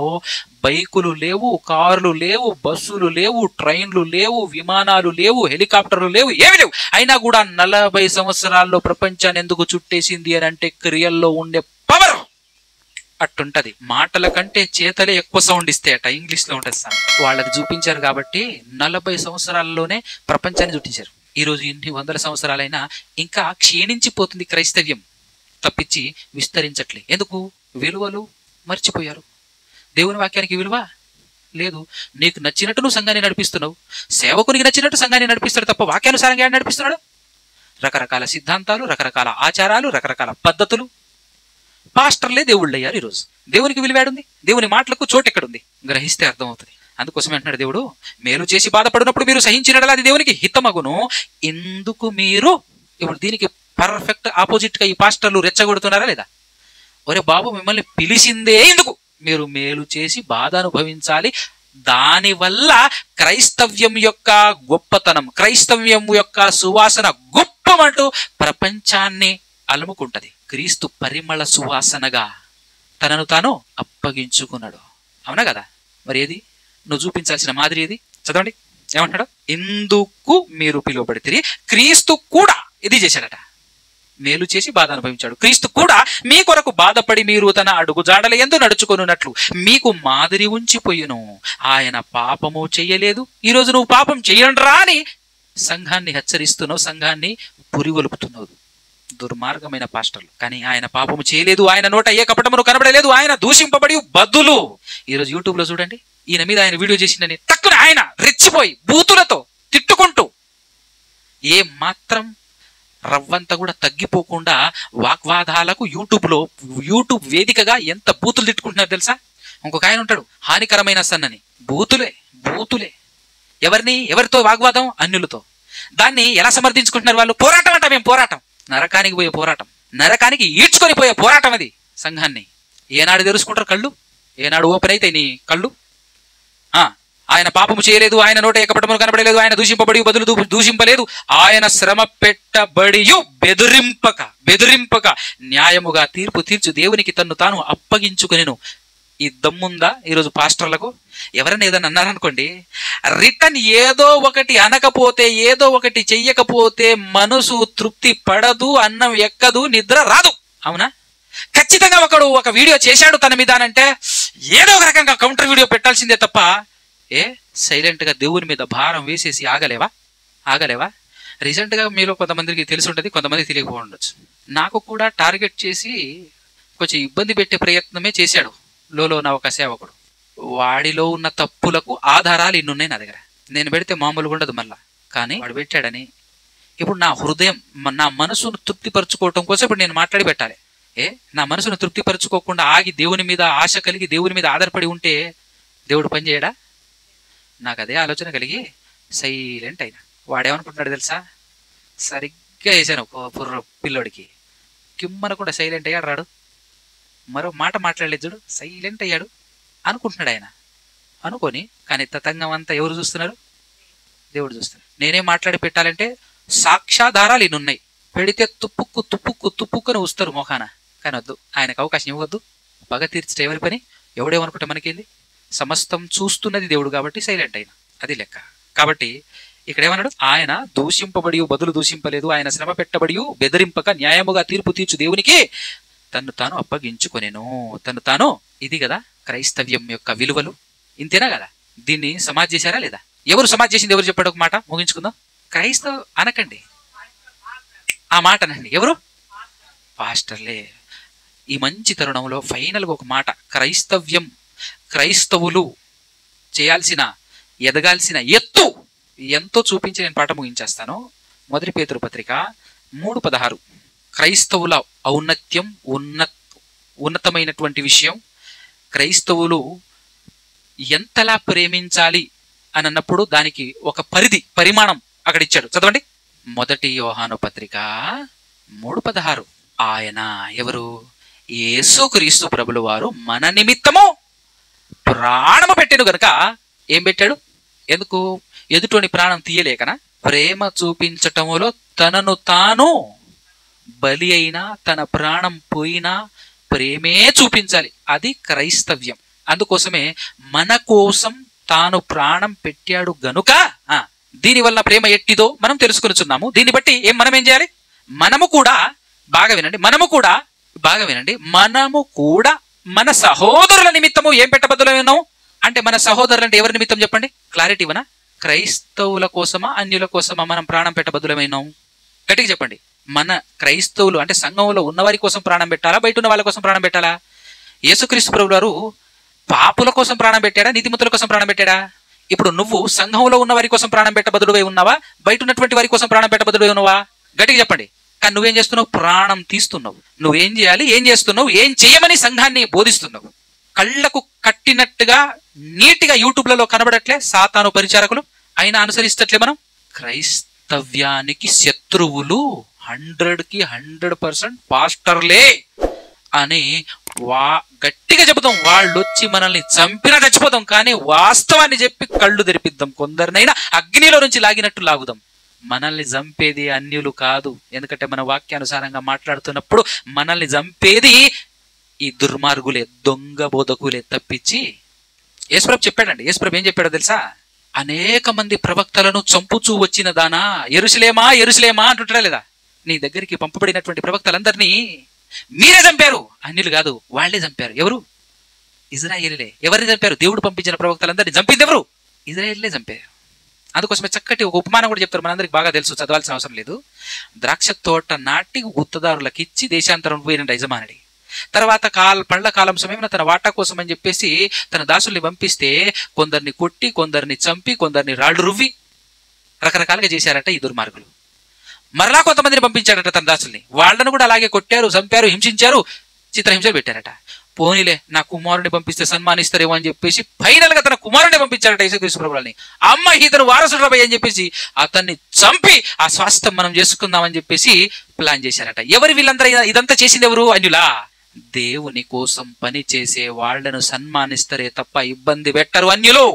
A: బైకులు లేవు, కార్లు లేవు, బస్సులు లేవు, ట్రైన్లు లేవు, విమానాలు లేవు, హెలికాప్టర్లు లేవు, ఏమి లేవు. అయినా కూడా 40 సంవత్సరాల్లో ప్రపంచాన్ని ఎందుకు చుట్టేసింది అని అంటే క్రియల్లో ఉండే పవర్ అట్టుంటది. మాటల కంటే చేతలే ఎక్కువ సౌండ్ ఇస్తాయట, ఇంగ్లీష్ లో ఉంటుంది సార్. వాళ్ళకి చూపించారు కాబట్టి 40 సంవత్సరాల్లోనే ప్రపంచాన్ని చుట్టించారు. ఈరోజు ఇన్ని 100 సంవత్సరాలైనా ఇంకా క్షీణించిపోతుంది క్రైస్తవ్యం తప్పించి విస్తరించట్లే. ఎందుకు? విలువలు మర్చిపోయారు. దేవుని వాక్యానికి విలువ లేదు. నీకు నచ్చినట్టు నువ్వు సంఘాన్ని నడిపిస్తున్నావు, సేవకునికి నచ్చినట్టు సంఘాన్ని నడిపిస్తాడు తప్ప వాక్యానుసారంగా నడిపిస్తున్నాడు. రకరకాల సిద్ధాంతాలు, రకరకాల ఆచారాలు, రకరకాల పద్ధతులు. పాస్టర్లే దేవుళ్ళు అయ్యారు ఈరోజు. దేవునికి విలువేడుంది? దేవుని మాటలకు చోటు ఎక్కడుంది? గ్రహిస్తే అర్థమవుతుంది. అందుకోసమే అంటున్నాడు దేవుడు, మేలు చేసి బాధపడినప్పుడు మీరు సహించినట్లా అది దేవునికి హితమగును. ఎందుకు మీరు, ఇప్పుడు దీనికి పర్ఫెక్ట్ ఆపోజిట్ గా ఈ పాస్టర్లు రెచ్చగొడుతున్నారా లేదా? ఒరే బాబు, మిమ్మల్ని పిలిచిందే ఎందుకు? మీరు మేలు చేసి బాధ అనుభవించాలి. దానివల్ల క్రైస్తవ్యం యొక్క గొప్పతనం, క్రైస్తవ్యం యొక్క సువాసన గొప్పమంటూ ప్రపంచాన్ని అలుముకుంటది. క్రీస్తు పరిమళ సువాసనగా తనను తాను అప్పగించుకున్నాడు. అవునా కదా? మరి ఏది నువ్వు చూపించాల్సిన మాదిరి ఏది? చదవండి ఏమంటాడు? ఎందుకు మీరు పిలువబడితిరి, క్రీస్తు కూడా ఇది చేశాడట, మేలు చేసి బాధ అనుభవించాడు. క్రీస్తు కూడా మీ కొరకు బాధపడి మీరు తన అడుగు జాడల యందు నడుచుకొనున్నట్లు మీకు మాదిరి ఉంచిపోయును. ఆయన పాపము చెయ్యలేదు. ఈరోజు నువ్వు పాపం చెయ్యండ్రా అని సంఘాన్ని హెచ్చరిస్తున్నావు, సంఘాన్ని పురిగొలుపుతున్నావు. దుర్మార్గమైన పాస్టర్లు. కానీ ఆయన పాపము చేయలేదు, ఆయన నోట ఏ కపటమును కనబడలేదు, ఆయన దూషింపబడి బద్దులు. ఈరోజు యూట్యూబ్ లో చూడండి, ఈయన మీద ఆయన వీడియో చేసిందని తక్కువ ఆయన రెచ్చిపోయి బూతులతో తిట్టుకుంటూ ఏ మాత్రం రవ్వంతా కూడా తగ్గిపోకుండా వాగ్వాదాలకు యూట్యూబ్ వేదికగా ఎంత బూతులు తిట్టుకుంటున్నారు తెలుసా? ఇంకొక ఆయన ఉంటాడు, హానికరమైన సన్నని. బూతులే. ఎవరితో వాగ్వాదం? అన్యులతో. దాన్ని ఎలా సమర్థించుకుంటున్నారు వాళ్ళు? పోరాటం అంట, మేము పోరాటం. నరకానికి పోయే పోరాటం, నరకానికి ఈడ్చుకొని పోయే పోరాటం అది. సంఘాన్ని ఏనాడు తెరుచుకుంటారు కళ్ళు? ఏనాడు ఓపెన్ అయితే నీ కళ్ళు? ఆయన పాపము చేయలేదు, ఆయన నోట ఏకపటమును కనబడలేదు, ఆయన దూషింపబడి బదులు దూషింపలేదు, ఆయన శ్రమ పెట్టబడి బెదిరింపక న్యాయముగా తీర్పు తీర్చు దేవునికి తన్ను తాను అప్పగించుకొనెను. ఈ దమ్ముందా ఈరోజు పాస్టర్లకు? ఎవరైనా ఏదైనా అన్నారనుకోండి, రిటర్న్ ఏదో ఒకటి అనకపోతే, ఏదో ఒకటి చెయ్యకపోతే మనసు తృప్తి పడదు, అన్నం ఎక్కదు, నిద్ర రాదు. అవునా? ఖచ్చితంగా ఒక వీడియో చేశాడు తన మీద అంటే ఏదో ఒక రకంగా కౌంటర్ వీడియో పెట్టాల్సిందే తప్ప సైలెంట్ గా దేవుని మీద భారం వేసేసి ఆగలేవా? రీసెంట్ గా మీలో కొంతమందికి తెలిసి ఉంటుంది, కొంతమందికి తెలియకపోవచ్చు. నాకు కూడా టార్గెట్ చేసి కొంచెం ఇబ్బంది పెట్టే ప్రయత్నమే చేశాడు నా ఒక సేవకుడు. వాడిలో ఉన్న తప్పులకు ఆధారాలు ఇన్నున్నాయి నా దగ్గర. నేను పెడితే మామూలుగా ఉండదు మళ్ళా. కానీ వాడు పెట్టాడని ఇప్పుడు నా హృదయం, నా మనసును తృప్తిపరచుకోవటం కోసం ఇప్పుడు నేను మాట్లాడి పెట్టాలి. నా మనసును తృప్తిపరచుకోకుండా ఆగి దేవుని మీద ఆశ కలిగి దేవుని మీద ఆధారపడి ఉంటే దేవుడు పని చేయడా? నాకు అదే ఆలోచన కలిగి సైలెంట్ అయినా. వాడేమనుకుంటున్నాడు తెలుసా? సరిగ్గా వేసాను పుర్ర పిల్లోడికి, కిమ్మనకుండా సైలెంట్ అయ్యాడు. రాడు మరో మాట మాట్లాడలేదు, చూడు సైలెంట్ అయ్యాడు అనుకుంటున్నాడు ఆయన. అనుకొని కానీ తతంగం అంతా ఎవరు చూస్తున్నారు? దేవుడు చూస్తున్నాడు. నేనేం మాట్లాడి పెట్టాలంటే సాక్ష్యాధారాలు ఇన్నున్నాయి, పెడితే తుప్పుక్కు తుప్పుక్కు తుప్పుక్కుని వస్తారు మోకాన. కానీ వద్దు, ఆయనకు అవకాశం ఇవ్వద్దు. పగ తీర్చడం ఎవరి పని? ఎవడేమనుకుంటే మనకేంది? సమస్తం చూస్తున్నది దేవుడు కాబట్టి సైలెంట్ అయినా, అది లెక్క. కాబట్టి ఇక్కడ ఏమన్నాడు? ఆయన దూషింపబడి బదులు దూషింపలేదు, ఆయన శ్రమ పెట్టబడి బెదిరింపక న్యాయముగా తీర్పు తీర్చు దేవునికి తను తాను అప్పగించుకొనెను. తను తాను, ఇది కదా క్రైస్తవ్యం యొక్క విలువలు. ఇంతేనా కదా? దీన్ని సమాజ్ చేశారా లేదా? ఎవరు సమాజ్ చేసింది? ఎవరు చెప్పాడు? ఒక మాట ముగించుకుందాం. క్రైస్తవ అనకండి, ఆ మాట అనండి. ఎవరు? పాస్టర్లే. ఈ మంచి తరుణంలో ఫైనల్గా ఒక మాట, క్రైస్తవ్యం, క్రైస్తవులు చేయాల్సిన ఎదగాల్సిన ఎత్తు ఎంతో చూపించి నేను పాట ముగించేస్తాను. 1 పేతురు పత్రిక 3:16. క్రైస్తవుల ఔన్నత్యం, ఉన్నతమైనటువంటి విషయం, క్రైస్తవులు ఎంతలా ప్రేమించాలి అని అన్నప్పుడు దానికి ఒక పరిమాణం అక్కడ ఇచ్చాడు. చదవండి. 1 యోహాను పత్రిక 3:16. ఆయన ఎవరు? యేసుక్రీస్తు ప్రభుల వారు మన నిమిత్తము ప్రాణము పెట్టాడు గనుక. ఏం పెట్టాడు? ఎందుకు? ఎదుటోని ప్రాణం తీయలేకనా? ప్రేమ చూపించటములో తనను తాను బలి అయినా, తన ప్రాణం పోయినా ప్రేమే చూపించాలి. అది క్రైస్తవ్యం. అందుకోసమే మన కోసం తాను ప్రాణం పెట్టాడు గనుక దీనివల్ల ప్రేమ ఎట్టిదో మనం తెలుసుకొనిచున్నాము. దీన్ని బట్టి మనం ఏం చేయాలి? మనము కూడా బాగా వినండి, మనము కూడా మన సహోదరుల నిమిత్తము ఏం పెట్టబద్దులై ఉన్నాము అంటే, మన సహోదరులు అంటే ఎవరి నిమిత్తం చెప్పండి? క్లారిటీ ఇవ్వనా? క్రైస్తవుల కోసమా అన్యుల కోసమా మనం ప్రాణం పెట్టబద్దులమైనాము? గట్టిగా చెప్పండి. మన క్రైస్తవులు అంటే సంఘంలో ఉన్నవారి కోసం ప్రాణం పెట్టాలా, బయట ఉన్న వాళ్ళ కోసం ప్రాణం పెట్టాలా? యేసుక్రీస్తు ప్రభువు వారు పాపుల కోసం ప్రాణం పెట్టాడా, నీతిమంతుల కోసం ప్రాణం పెట్టాడా? ఇప్పుడు నువ్వు సంఘంలో ఉన్న వారి కోసం ప్రాణం పెట్టబద్దులై ఉన్నావా, బయట ఉన్నటువంటి వారి కోసం ప్రాణం పెట్టబద్దులై ఉన్నావా? గట్టిగా చెప్పండి. కానీ నువ్వేం చేస్తున్నావు? ప్రాణం తీస్తున్నావు. నువ్వేం చేయాలి, ఏం చేస్తున్నావు, ఏం చేయమని సంఘాన్ని బోధిస్తున్నావు. కళ్లకు కట్టినట్టుగా నీట్గా యూట్యూబ్లలో కనబడట్లే సాతాను పరిచారకులు, అయినా అనుసరిస్తట్లే. మనం క్రైస్తవ్యానికి శత్రువులు 100కి 100% పాస్టర్లే అని గట్టిగా చెబుతాం. వాళ్ళు వచ్చి మనల్ని చంపినా చచ్చిపోతాం, కానీ వాస్తవాన్ని చెప్పి కళ్ళు తెరిపిద్దాం. కొందరినైనా అగ్నిలో నుంచి లాగినట్టు లాగుదాం. మనల్ని చంపేది అన్యులు కాదు. ఎందుకంటే మన వాక్యానుసారంగా మాట్లాడుతున్నప్పుడు మనల్ని చంపేది ఈ దుర్మార్గులే, దొంగ బోధకులే తప్పించి. యేసుప్రభు చెప్పాడండి. యేసుప్రభు ఏం చెప్పాడో తెలుసా? అనేక మంది ప్రవక్తలను చంపుచూ వచ్చిన దానా, యెరూషలేమా యెరూషలేమా అంటుంటాడా లేదా? నీ దగ్గరికి పంపబడినటువంటి ప్రవక్తలందరినీ మీరే చంపారు, అన్యులు కాదు, వాళ్లే చంపారు. ఎవరు? ఇజ్రాయేలీలే. ఎవరిని చంపారు? దేవుడు పంపించిన ప్రవక్తలందరినీ చంపింది ఎవరు? ఇజ్రాయేలీలే చంపారు. అందుకోసమే చక్కటి ఒక ఉపమానం కూడా చెప్తారు, మనందరికి బాగా తెలుసు, చదవాల్సిన అవసరం లేదు. ద్రాక్ష తోట నాటి గుత్తదారులకు ఇచ్చి దేశాంతరం పోయిన యజమానుడి తర్వాత పండ్ల కాలం సమయంలో తన వాటా కోసం అని చెప్పేసి తన దాసుల్ని పంపిస్తే కొందరిని కొట్టి, కొందరిని చంపి, కొందరిని రాళ్లు రువ్వి రకరకాలుగా చేశారట ఈ దుర్మార్గులు. మరలా కొంతమందిని పంపించాడట తన దాసుల్ని, వాళ్ళను కూడా అలాగే కొట్టారు, చంపారు, హింసించారు, చిత్రహింసలు పెట్టారట. పోనీలే నా కుమారుడిని పంపిస్తే సన్మానిస్తారేమో అని చెప్పేసి ఫైనల్ గా తన కుమారుడిని పంపించారట యేసుక్రీస్తు ప్రభువుని. అమ్మ ఇతను వారసుడు రాబోయే అని చెప్పేసి అతన్ని చంపి ఆ స్వాస్థ్యం మనం చేసుకుందామని చెప్పేసి ప్లాన్ చేశారట. ఎవరు వీళ్ళందరూ? ఇదంతా చేసింది ఎవరు? అన్యులా? దేవుని కోసం పని చేసే వాళ్లను సన్మానిస్తారే తప్ప ఇబ్బంది పెట్టరు అన్యులు.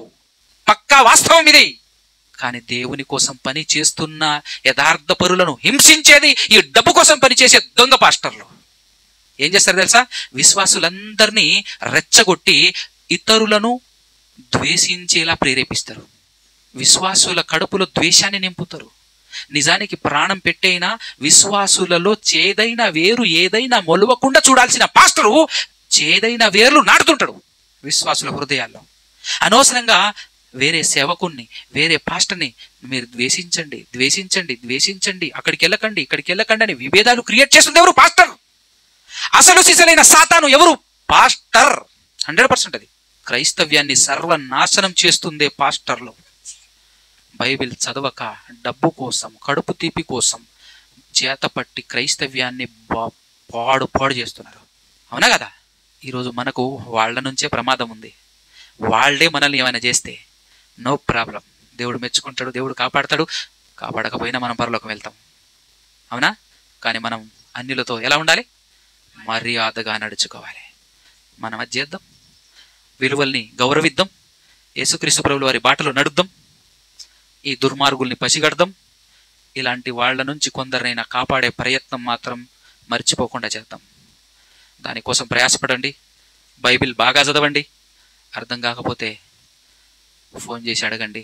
A: పక్కా వాస్తవం ఇది. కానీ దేవుని కోసం పని చేస్తున్న యథార్థ పరులను హింసించేది ఈ డబ్బు కోసం పనిచేసే దొంగ పాస్టర్లు. ఏం చేస్తారు తెలుసా? విశ్వాసులందరినీ రెచ్చగొట్టి ఇతరులను ద్వేషించేలా ప్రేరేపిస్తారు. విశ్వాసుల కడుపులో ద్వేషాన్ని నింపుతారు. నిజానికి ప్రాణం పెట్టైనా విశ్వాసులలో చేదైన వేరు ఏదైనా మొలవకుండా చూడాల్సిన పాస్టరు చేదైన వేర్లు నాటుతుంటాడు విశ్వాసుల హృదయాల్లో. అనవసరంగా వేరే సేవకుణ్ణి, వేరే పాస్టర్ని మీరు ద్వేషించండి, ద్వేషించండి, ద్వేషించండి, అక్కడికి వెళ్ళకండి, ఇక్కడికి వెళ్ళకండి అని విభేదాలు క్రియేట్ చేస్తుంది ఎవరు? పాస్టర్. అసలు సిసలైన సాతాను ఎవరు? పాస్టర్. 100% అది క్రైస్తవ్యాన్ని సర్వనాశనం చేస్తుందే పాస్టర్లు. బైబిల్ చదవక డబ్బు కోసం, కడుపు తీపి కోసం చేతపట్టి క్రైస్తవ్యాన్ని పాడు చేస్తున్నారు. అవునా కదా? ఈరోజు మనకు వాళ్ళ నుంచే ప్రమాదం ఉంది. వాళ్లే మనల్ని ఏమైనా చేస్తే నో ప్రాబ్లం, దేవుడు మెచ్చుకుంటాడు, దేవుడు కాపాడతాడు. కాపాడకపోయినా మనం పరలోకం వెళ్తాం, అవునా? కానీ మనం అన్యులతో ఎలా ఉండాలి? మర్యాదగా నడుచుకోవాలి. మనం అది చేద్దాం, విలువల్ని గౌరవిద్దాం, యేసుక్రీస్తు ప్రభువుల వారి బాటలో నడుద్దాం, ఈ దుర్మార్గుల్ని పసిగడదాం. ఇలాంటి వాళ్ళ నుంచి కొందరినైనా కాపాడే ప్రయత్నం మాత్రం మర్చిపోకుండా చేద్దాం. దానికోసం ప్రయాసపడండి. బైబిల్ బాగా చదవండి. అర్థం కాకపోతే ఫోన్ చేసి అడగండి.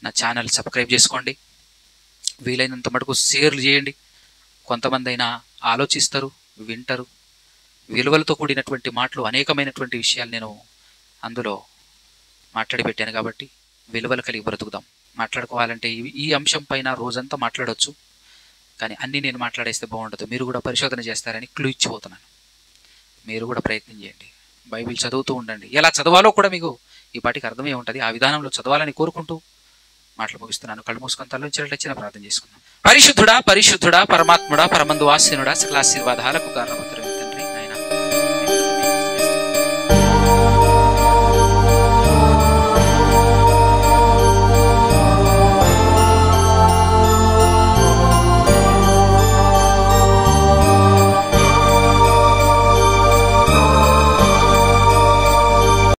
A: నా ఛానల్ సబ్స్క్రైబ్ చేసుకోండి. వీలైనంత మటుకు షేర్లు చేయండి. కొంతమంది అయినా ఆలోచిస్తారు, వింటారు. విలువలతో కూడినటువంటి మాటలు, అనేకమైనటువంటి విషయాలు నేను అందులో మాట్లాడి పెట్టాను. కాబట్టి విలువలు కలిగి బ్రతుకుదాం. మాట్లాడుకోవాలంటే ఈ అంశం పైన రోజంతా మాట్లాడవచ్చు, కానీ అన్నీ నేను మాట్లాడేస్తే బాగుండదు. మీరు కూడా పరిశోధన చేస్తారని క్లూ ఇచ్చిపోతున్నాను. మీరు కూడా ప్రయత్నం చేయండి. బైబిల్ చదువుతూ ఉండండి. ఎలా చదవాలో కూడా మీకు ఈ పాటికి అర్థమే ఉంటుంది. ఆ విధానంలో చదవాలని కోరుకుంటూ మాటలు ముగిస్తున్నాను. కళ్ళు మూసుకొని తల్లించినట్లు ప్రార్థన చేసుకుందాం. పరిశుద్ధుడా, పరిశుద్ధుడా, పరమాత్ముడా, పరమందు ఆసీనుడా, సకల ఆశీర్వాదాలకు కారణం